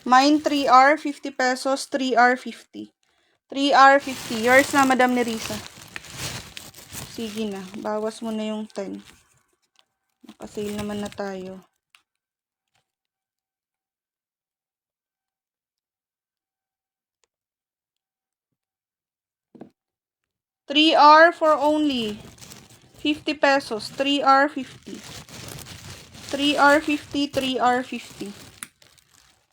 Mine 3R, 50 pesos. 3R50. 3R50. Yours na, Madam Nerissa. Sige na. Bawas mo na yung 10. Nakasale naman na tayo. $3R for only 50 pesos. 3R50. 3R50, 3R50.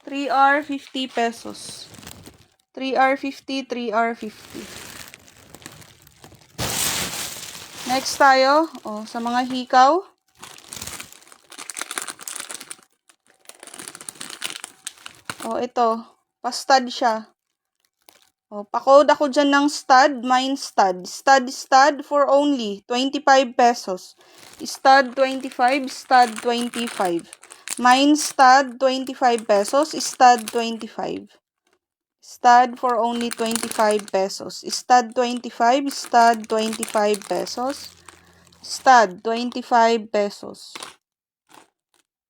3R50 pesos. 3R50, 3R50. Next tayo, sa mga hikaw. Ito, pa-stud siya. Pa-code ako dyan ng stud, mine stud. Stud for only 25 pesos. Stud 25, stud 25. Mine stud 25 pesos, stud 25. Stud for only 25 pesos. Stud 25, stud 25 pesos. Stud, 25 pesos.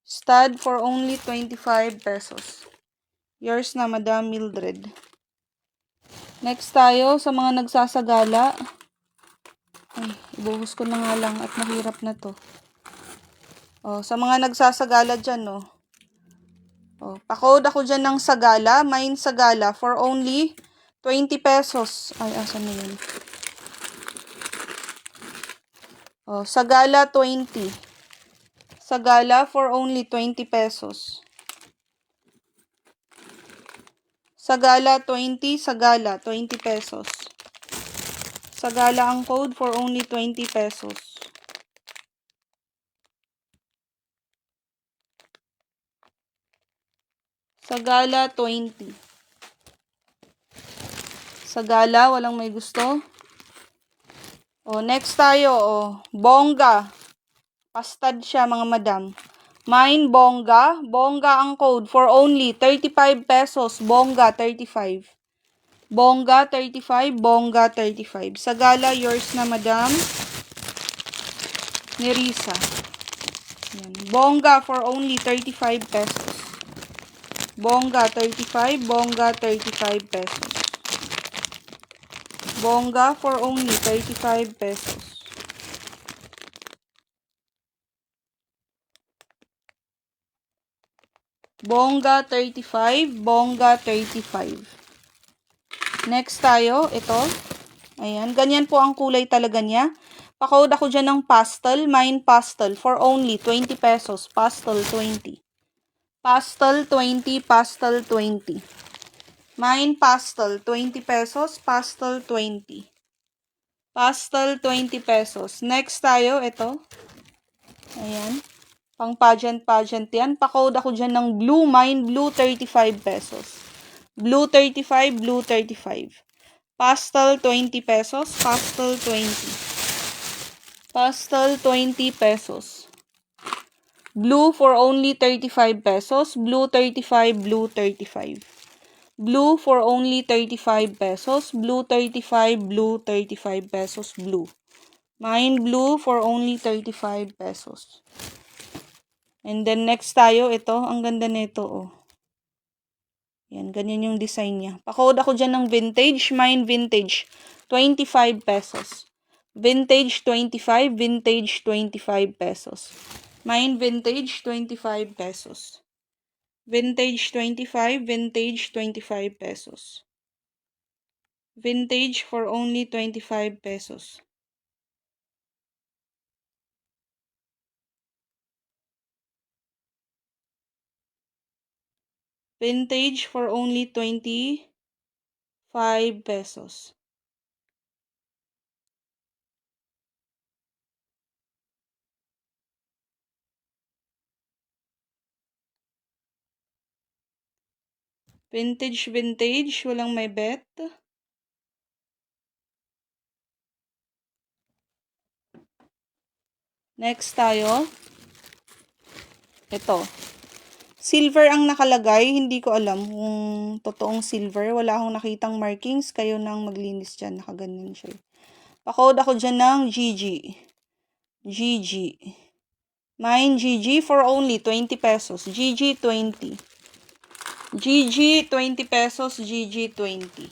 Stud for only 25 pesos. Yours na, Madam Mildred. Next tayo sa mga nagsasagala. Ay, ibuhos ko na nga lang at mahirap na to. Oh, sa mga nagsasagala dyan, no. Oh, pa-code ako dyan ng Sagala, Mine Sagala for only 20 pesos. Ay, asan na yun? Oh, Sagala 20. Sagala for only 20 pesos. Sagala 20, Sagala 20 pesos. Sagala ang code for only 20 pesos. Sagala 20. Sagala, walang may gusto. Oh, next tayo, oh, Bongga. Pastad siya, mga madam. Mine Bongga. Bongga ang code for only 35 pesos. Bongga 35. Bongga 35, Bongga 35. Sagala, yours na, Madam Nerissa. Yan. Bongga for only 35 pesos. Bongga 35, Bongga 35 pesos. Bongga for only 35 pesos. Bongga 35, Bongga 35. Next tayo, ito. Ayan, ganyan po ang kulay talaga niya. Pa-code ako dyan ng pastel, Mine Pastel for only 20 pesos. Pastel 20. Pastel 20, Pastel 20. Mine Pastel 20 pesos, Pastel 20. Pastel 20 pesos. Next tayo, ito. Ayan. Pang pageant yan. Pa-code ako dyan ng blue, Mine Blue 35 pesos. Blue 35, Blue 35. Pastel 20 pesos, Pastel 20. Pastel 20 pesos. Blue for only 35 pesos, Blue 35, Blue 35. Blue for only 35 pesos, Blue 35, Blue 35 pesos, blue. Mine blue for only 35 pesos. And then next tayo, ito, ang ganda nito, oh. Yan, ganyan yung design niya. Pa-code ako dyan ng vintage, Mine vintage, 25 pesos. Vintage 25, vintage 25 pesos. Mine vintage 25 pesos. Vintage 25, vintage 25 pesos. Vintage for only 25 pesos. Vintage for only 25 pesos. Vintage, walang may bet. Next tayo. Ito. Silver ang nakalagay. Hindi ko alam kung totoong silver. Wala akong nakitang markings. Kayo nang maglinis dyan. Nakaganyan siya. Pa-code ako dyan ng GG. GG. Mine GG for only 20 pesos. GG 20. GG 20 pesos. GG 20.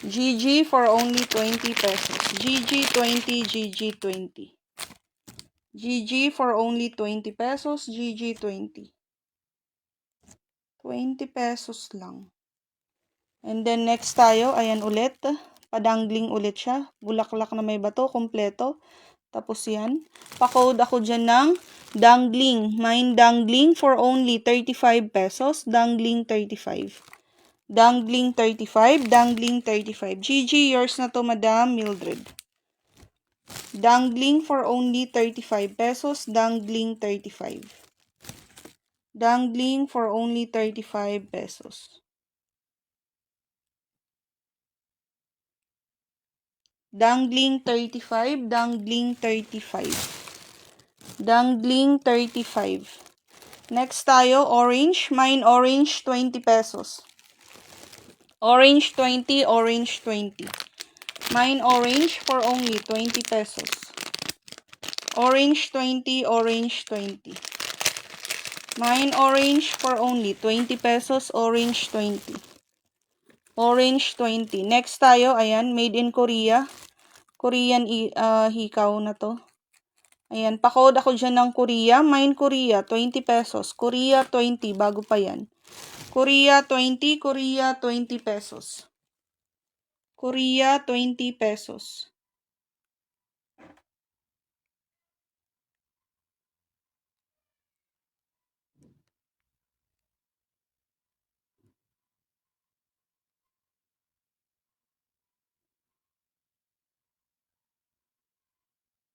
GG for only 20 pesos. GG 20, GG 20. GG for only 20 pesos. GG 20. 20 pesos lang. And then next tayo, ayan ulit. Padangling ulit siya. Bulaklak na may bato, kompleto. Tapos yan. Pa-code ako dyan ng dangling. Mine dangling for only 35 pesos. Dangling 35. Dangling 35. Dangling 35. GG, yours na to, Madam Mildred. Dangling for only 35 pesos. Dangling 35. Dangling for only 35 pesos. Dangling 35, dangling 35. Dangling 35. Next tayo, orange. Mine orange, 20 pesos. Orange 20, orange 20. Mine orange for only 20 pesos. Orange 20, orange 20. Mine orange for only 20 pesos, orange 20. Orange 20. Next tayo, ayan, made in Korea. Korean hikaw na to. Ayan, pa-code ako dyan ng Korea. Mine Korea, 20 pesos. Korea 20, bago pa yan. Korea 20, Korea 20 pesos. Korea 20 pesos.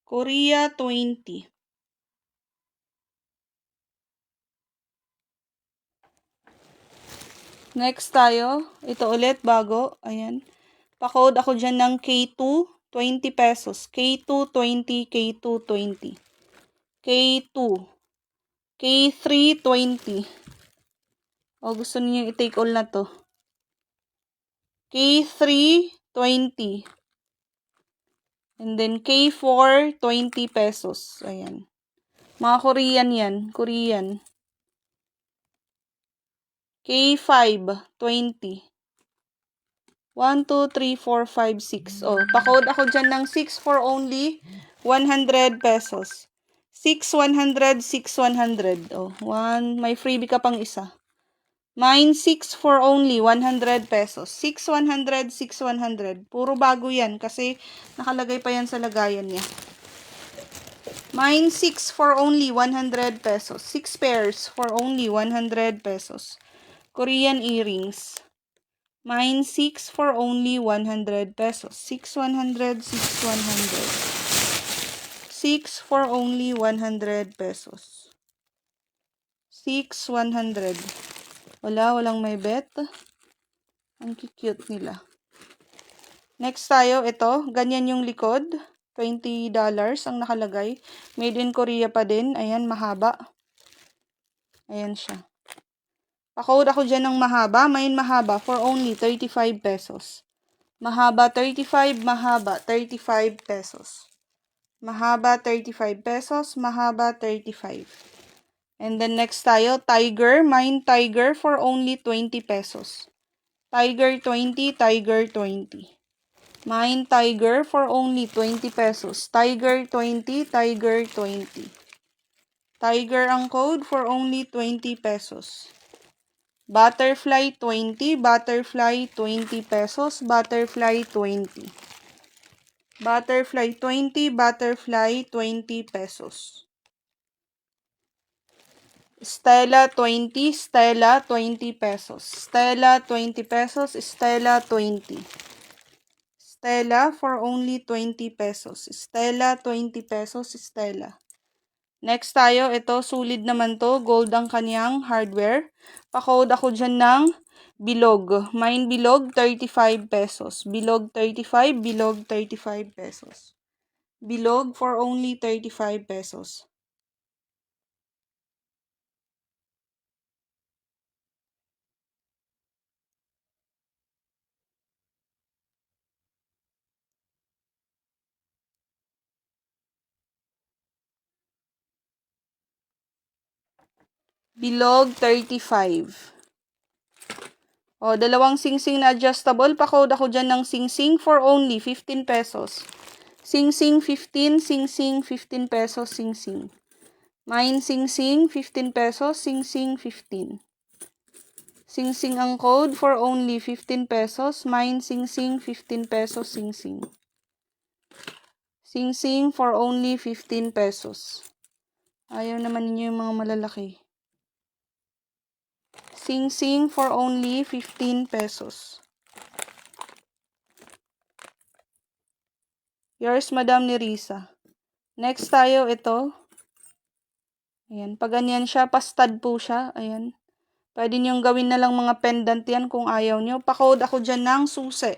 Korea 20. Next tayo, ito ulit bago, ayan. Pa-code ako dyan ng K2, 20 pesos. K2, 20, K2, 20. K2. K3, 20. O gusto niyo i-take all na to. K3, 20. And then K4, 20 pesos. Ayan. Mga Korean yan. Korean. K5, 20. 1, 2, 3, 4, 5, 6. Oh, pa-code ako dyan ng 6 for only 100 pesos. 6, 100, 6, 100. Oh, may freebie ka pang isa. Mine 6 for only 100 pesos. 6, 100, 6, 100. Puro bago yan kasi nakalagay pa yan sa lagayan niya. Mine 6 for only 100 pesos. 6 pairs for only 100 pesos. Korean earrings. Mine 6 for only 100 pesos. 6, 100, 6, 100. 6 for only 100 pesos. 6, 100. Walang may bet. Ang cute nila. Next tayo, ito. Ganyan yung likod. $20 ang nakalagay. Made in Korea pa din. Ayan, mahaba. Ayan siya. Pa-code ako dyan ng mahaba. Mine mahaba for only 35 pesos. Mahaba 35, mahaba 35 pesos. Mahaba 35 pesos, mahaba 35. And then next tayo, tiger. Mine tiger for only 20 pesos. Tiger 20, tiger 20. Mine tiger for only 20 pesos. Tiger 20, tiger 20. Tiger ang code for only 20 pesos. Butterfly 20, butterfly 20 pesos, butterfly 20. Butterfly 20, butterfly 20 pesos. Stella 20, Stella 20 pesos. Stella 20 pesos, Stella 20. Stella for only 20 pesos. Stella 20 pesos, Stella. Next tayo, ito solid naman to, gold ang kanyang hardware. Pa-code ako dyan ng bilog. Mine bilog 35 pesos. Bilog 35, bilog 35 pesos. Bilog for only 35 pesos. Bilog 35. O, dalawang singsing na adjustable. Pa-code ako dyan ng singsing for only 15 pesos. Singsing 15, singsing 15 pesos, singsing. Mine singsing 15 pesos, singsing 15. Singsing ang code for only 15 pesos. Mine singsing 15 pesos, singsing. Singsing for only 15 pesos. Ayaw naman ninyo yung mga malalaki. Singsing for only 15 pesos. Yours, Madam Nerissa. Next tayo, ito. Ayan, pag ganyan siya, pastad po siya. Ayan. Pwede niyong gawin na lang mga pendant yan kung ayaw niyo. Pa-code ako dyan ng susi.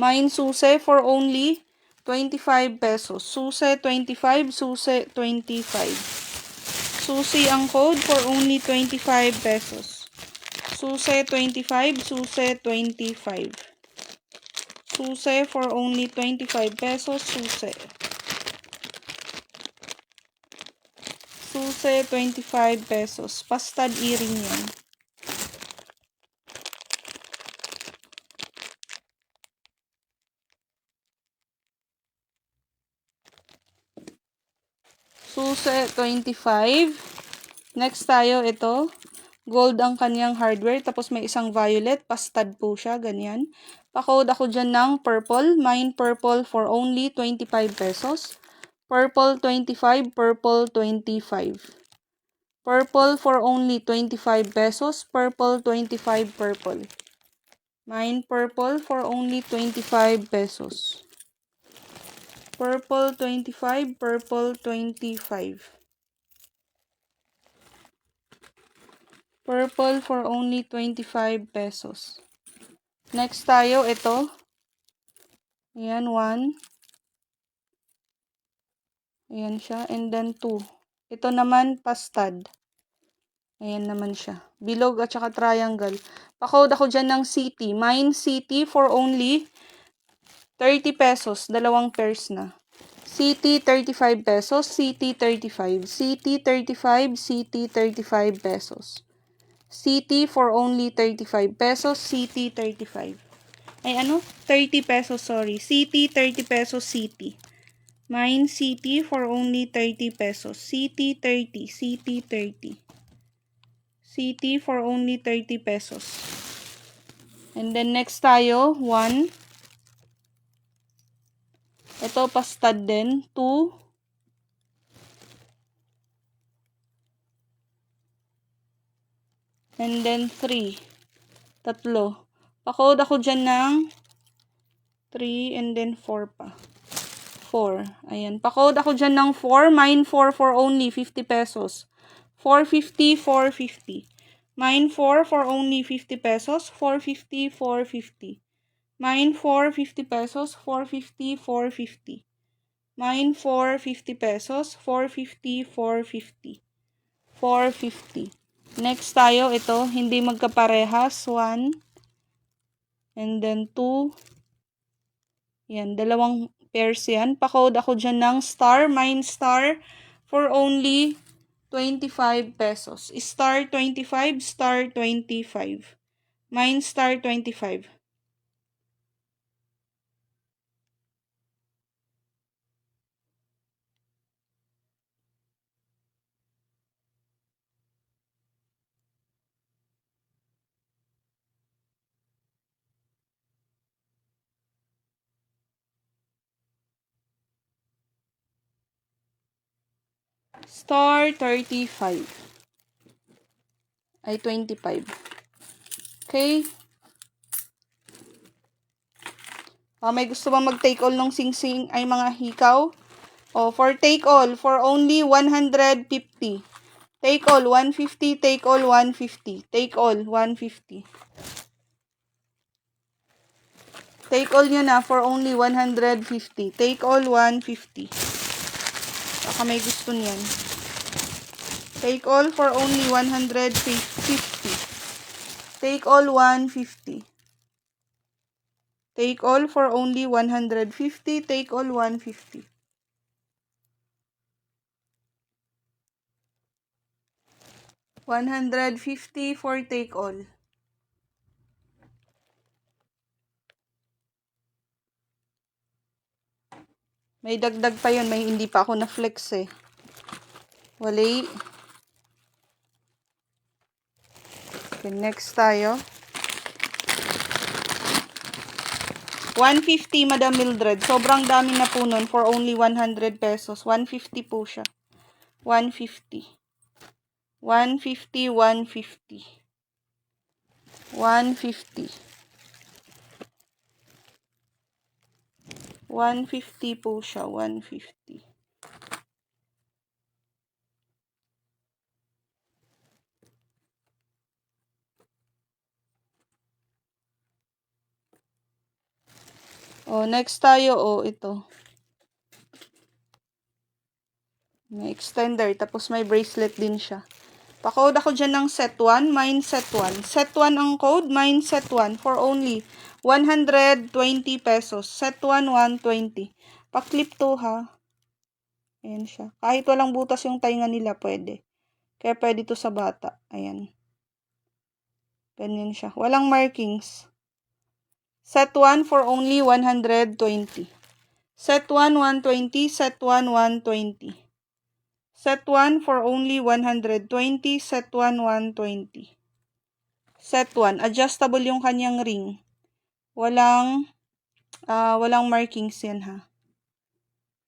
Mine susi for only 25 pesos. Susi 25, susi 25. Susi ang code for only 25 pesos. Susi 25, susi 25. Susi for only 25 pesos, susi. Susi, 25 pesos. Pastad earring yan. Susi, 25. Next tayo, ito. Gold ang kanyang hardware. Tapos may isang violet. Pastad po siya. Ganyan. Pa-code ako dyan ng purple. Mine purple for only 25 pesos. Purple 25. Purple 25. Purple for only 25 pesos. Purple 25 purple. Mine purple for only 25 pesos. Purple 25. Purple 25. Purple for only 25 pesos. Next tayo, ito. Ayan, 1. Ayan siya. And then 2. Ito naman, pastad. Ayan naman siya. Bilog at saka triangle. Pa-code ako dyan ng CT. Mine CT for only 30 pesos. Dalawang pairs na. CT 35 pesos. CT 35. CT 35. CT 35 pesos. CT for only 35 pesos. CT 35. Ay ano? 30 pesos, sorry. CT 30 pesos CT. Mine CT for only 30 pesos. CT 30. CT 30. CT for only 30 pesos. And then next tayo, 1. Ito pastad din, 2. And then 3. Tatlo. Pa-code ako dyan ng 3 and then 4 pa. 4. Ayan. Pa-code ako dyan ng 4. Mine 4 for only 50 pesos. 450, 450. Mine 4 for only 50 pesos. 450, 450. Mine 4, 50 pesos. 450, 450. Mine 4, 50 pesos. 450, 450. 450. Next tayo, ito, hindi magkaparehas. 1. And then 2. Yan, dalawang pairs yan. Pa-code ako dyan ng star. Mine star for only 25 pesos. Star 25, star 25. Mine star 25. Star 35. Ay, 25. Okay? May gusto bang mag-take all ng sing-sing ay mga hikaw? For take all, for only 150. Take all, 150. Take all, 150. Take all, 150. Take all nyo na for only 150. Take all, 150. Baka may gusto niyan. Take all for only 150. Take all 150. Take all for only 150. Take all 150. $150 for take all. May dagdag pa yun. May hindi pa ako na-flex eh. Wali. Okay, next tayo. 150, Madam Mildred. Sobrang dami na po nun for only 100 pesos. 150 po siya. 150. 150, 150. 150. 150 po siya. 150. Next tayo, ito. May extender, tapos may bracelet din siya. Pa-code ako dyan ng set 1, mine set 1. Set 1 ang code, mine set 1 for only 120 pesos. Set 1, 120. Pa-clip to ha. Ayan siya. Kahit walang butas yung tainga nila, pwede. Kaya pwede to sa bata. Ayan. Ganyan siya. Walang markings. Set 1 for only 120. Set 1, 120. Set 1, 120. Set 1 for only 120. Set 1, 120. Set 1. Adjustable yung kanyang ring. Walang markings yan ha.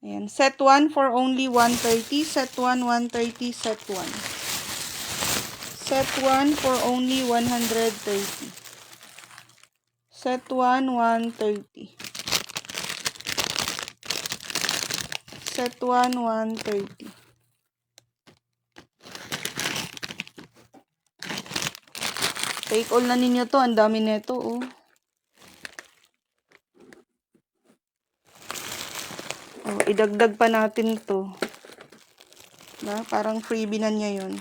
Ayan. Set 1 for only 130. Set 1, 130. Set 1. Set 1 for only 130. Set 1, 130. Set 1, 130. Take all na ninyo to. Ang dami nito, oh. Oh, idagdag pa natin to. Diba? Parang freebie na niya yun.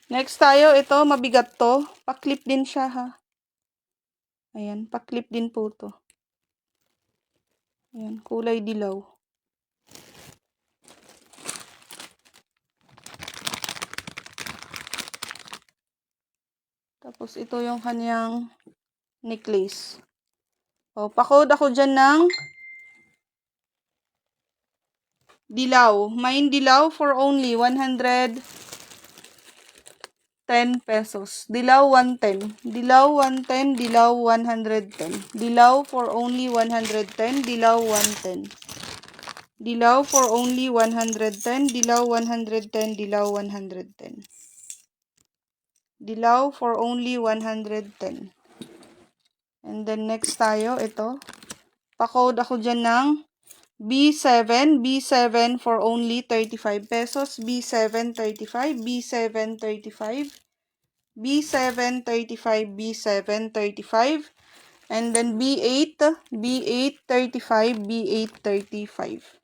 Next tayo, ito, mabigat to. Pa-clip din siya, ha. Ayan, pa-clip din po to. Ayan, kulay dilaw. Tapos, ito yung kanyang necklace. O, pa-code ako dyan ng dilaw. Mine dilaw for only 110 pesos. Dilaw 110. Dilaw 110. Dilaw 110. Dilaw for only 110. Dilaw 110. Dilaw for only 110. Dilaw 110. Dilaw 110. Dilaw for only 110. And then next tayo, ito. Pa-code ako dyan ng B7. B7 for only 35 pesos. B7 35. B7 35. B7 35. B7 35. And then B8. B8 35. B8 35.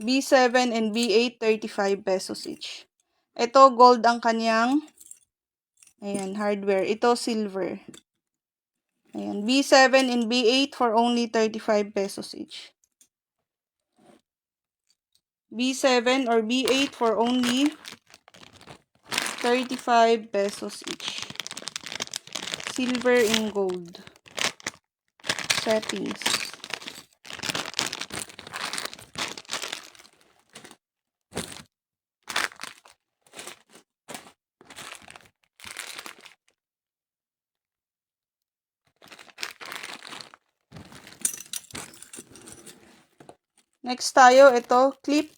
B7 and B8 35 pesos each. Ito gold ang kanyang ayan, hardware. Ito silver. Ayan, B7 and B8 for only 35 pesos each. B7 or B8 for only 35 pesos each. Silver in gold. Settings. Next tayo, ito, clip.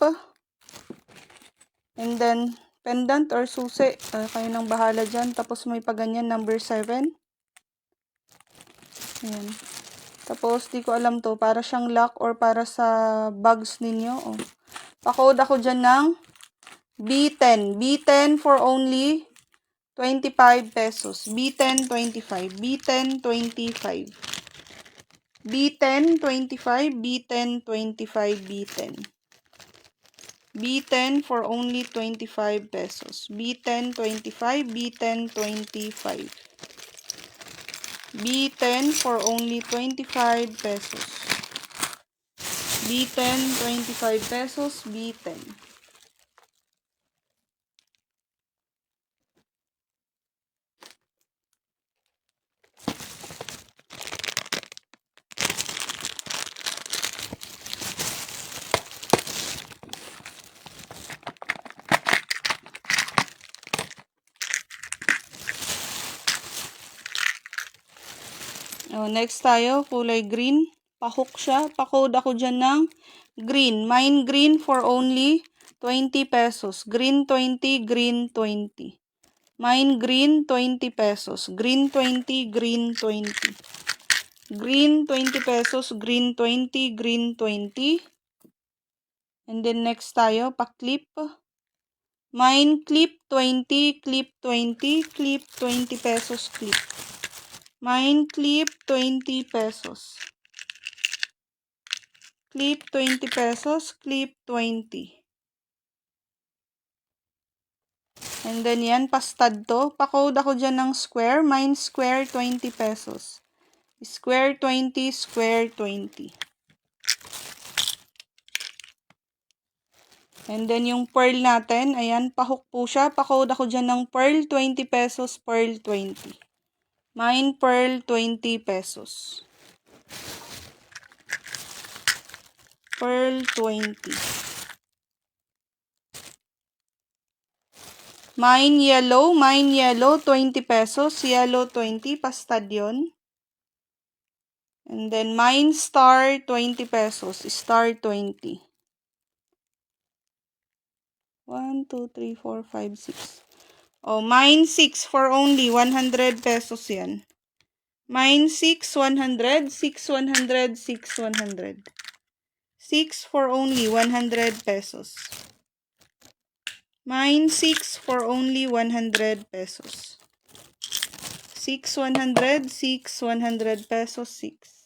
And then, pendant or susi. Kayo nang bahala dyan. Tapos may paganyan, number 7. Ayan. Tapos, di ko alam to. Para siyang lock or para sa bags ninyo. Oh. Pa-code ako dyan ng B10. B10 for only 25 pesos. B10, 25. B10, 25. B10, 25. B10, 25. B10. B10 for only 25 pesos. B10, 25. B10, 25. B10 for only 25 pesos. B10, 25 pesos. B10. Oh, next tayo, kulay green. Pa-hook siya. Pa-code ako dyan ng green. Mine green for only 20 pesos. Green 20, green 20. Mine green 20 pesos. Green 20, green 20. Green 20 pesos. Green 20, green 20. And then next tayo, pa-clip. Mine clip 20, clip 20, clip 20 pesos clip. Mine clip 20 pesos. Clip 20 pesos, clip 20. And then yan, pa-stud to. Pa-code ako dyan ng square. Mine square 20 pesos. Square 20, square 20. And then yung pearl natin, ayan, pa-hook po siya. Pa-code ako dyan ng pearl 20 pesos, pearl 20. Mine pearl 20 pesos. Pearl 20. Mine yellow 20 pesos, yellow 20, pa-stud yun. And then mine star 20 pesos, star 20. 1, 2, 3, 4, 5, 6. Oh, mine 6 for only 100 pesos yan. Mine 6, 100, 6, 100, 6, 100. 6 for only 100 pesos. Mine 6 for only 100 pesos. 6, 100, 6, 100 pesos, 6.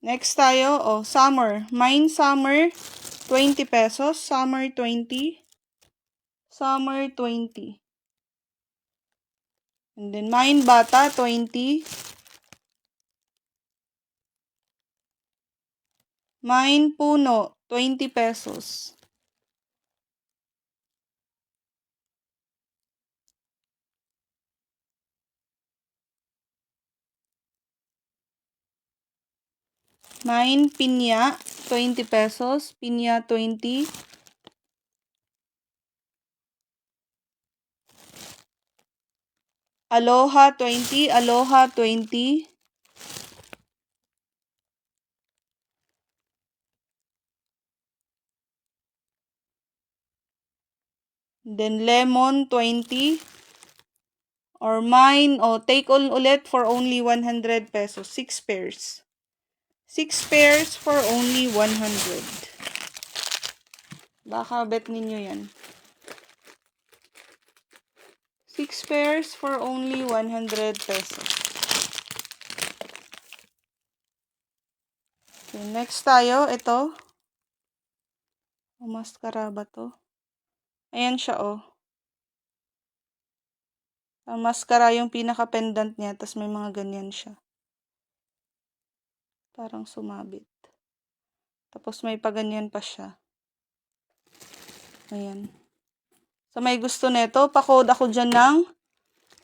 Next tayo, oh, summer. Mine summer, 20 pesos. Summer 20. Summer 20. And then mine bata, 20. Mine puno, 20 pesos. Mine pinya, 20 pesos. Pinya 20. Aloha 20. Aloha 20. Then lemon 20. Or mine, take all ulit for only 100 pesos. 6 pairs. 6 pairs for only 100. Baka bet ninyo yan. 6 pairs for only 100 pesos. Okay, next tayo, ito. Mascara ba to? Ayan siya, oh. Ang mascara yung pinaka-pendant niya, tas may mga ganyan siya. Parang sumabit. Tapos may paganyan pa siya. Ayan. So may gusto nito, pa-code ako dyan ng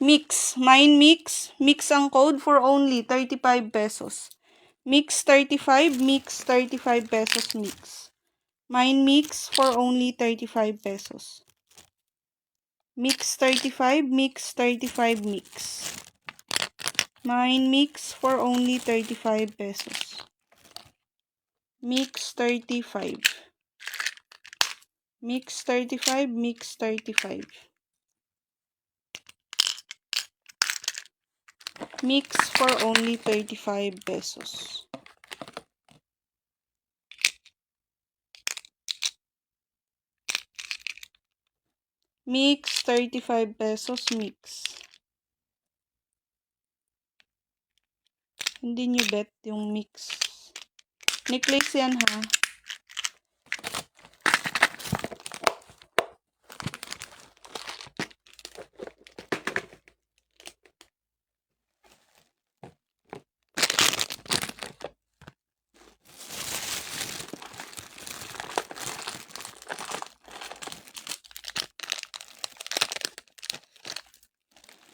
mix. Mine mix. Mix ang code for only 35 pesos. Mix 35, mix 35 pesos mix. Mine mix for only 35 pesos. Mix 35, mix 35 mix. Mine mix for only 35 pesos. Mix 35. Mix 35, mix 35. Mix for only 35 pesos. Mix 35 pesos mix. Hindi nyo bet yung mix. Necklace yan ha.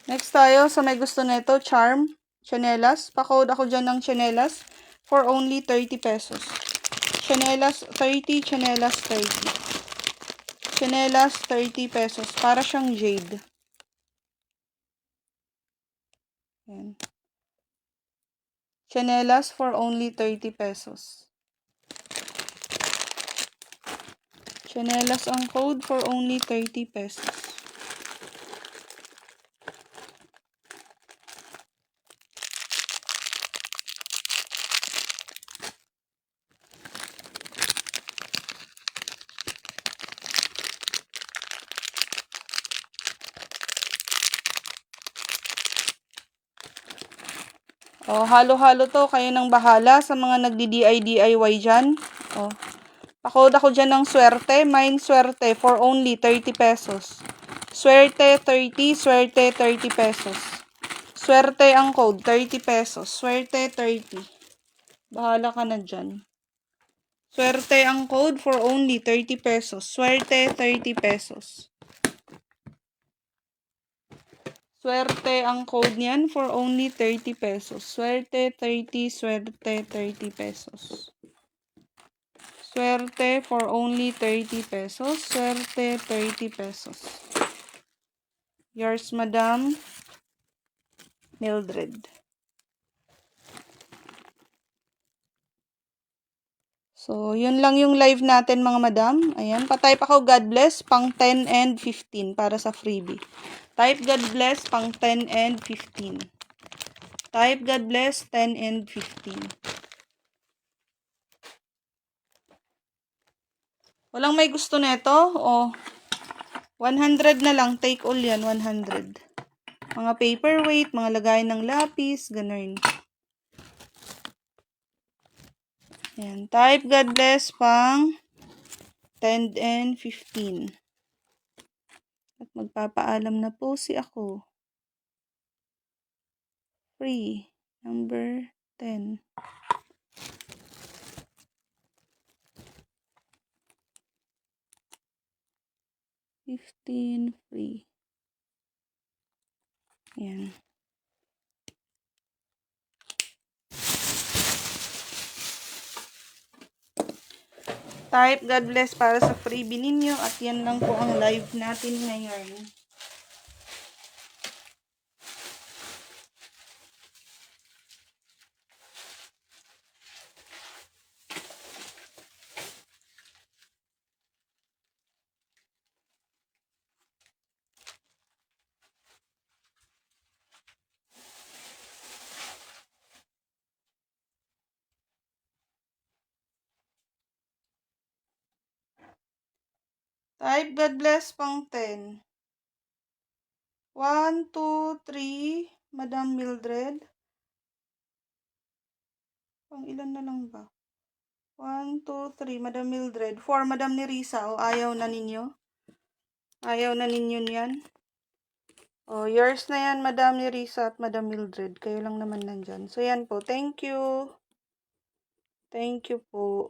Next tayo sa may gusto nito, charm, chanelas. Pa-code ako dyan ng chanelas for only 30 pesos. Chanelas 30, chanelas 30. Chanelas 30 pesos. Para siyang jade. Yan. Chanelas for only 30 pesos. Chanelas ang code for only 30 pesos. O, halo-halo to. Kayo nang bahala sa mga nagdi-DIY dyan. O, pa-code ako dyan ng swerte. Mine swerte for only 30 pesos. Swerte 30, swerte 30 pesos. Swerte ang code, 30 pesos. Swerte 30. Bahala ka na dyan. Swerte ang code for only 30 pesos. Swerte 30 pesos. Swerte ang code niyan for only 30 pesos. Swerte 30, swerte 30 pesos. Swerte for only 30 pesos. Swerte 30 pesos. Yours, Madam Mildred. So, yun lang yung live natin mga madam. Ayan, patype ako God bless pang 10 and 15 para sa freebie. Type God bless pang 10 and 15. Type God bless 10 and 15. Walang may gusto nito? O, 100 na lang. Take all yan, 100. Mga paperweight, mga lagayan ng lapis, ganun. Ayan, type God bless pang 10 and 15. At magpapaalam na po si ako. Free. Number 10. Free. Ayan. Type God bless para sa freebie ninyo at yan lang po ang live natin ngayon. Type God bless pang 10. 1, 2, 3, Madam Mildred. Pang ilan na lang ba? 1, 2, 3, Madam Mildred. 4, Madam Nerissa. O, ayaw na ninyo? Ayaw na ninyo niyan? O, yours na yan, Madam Nerissa at Madam Mildred. Kayo lang naman nandyan. So, yan po. Thank you. Thank you po.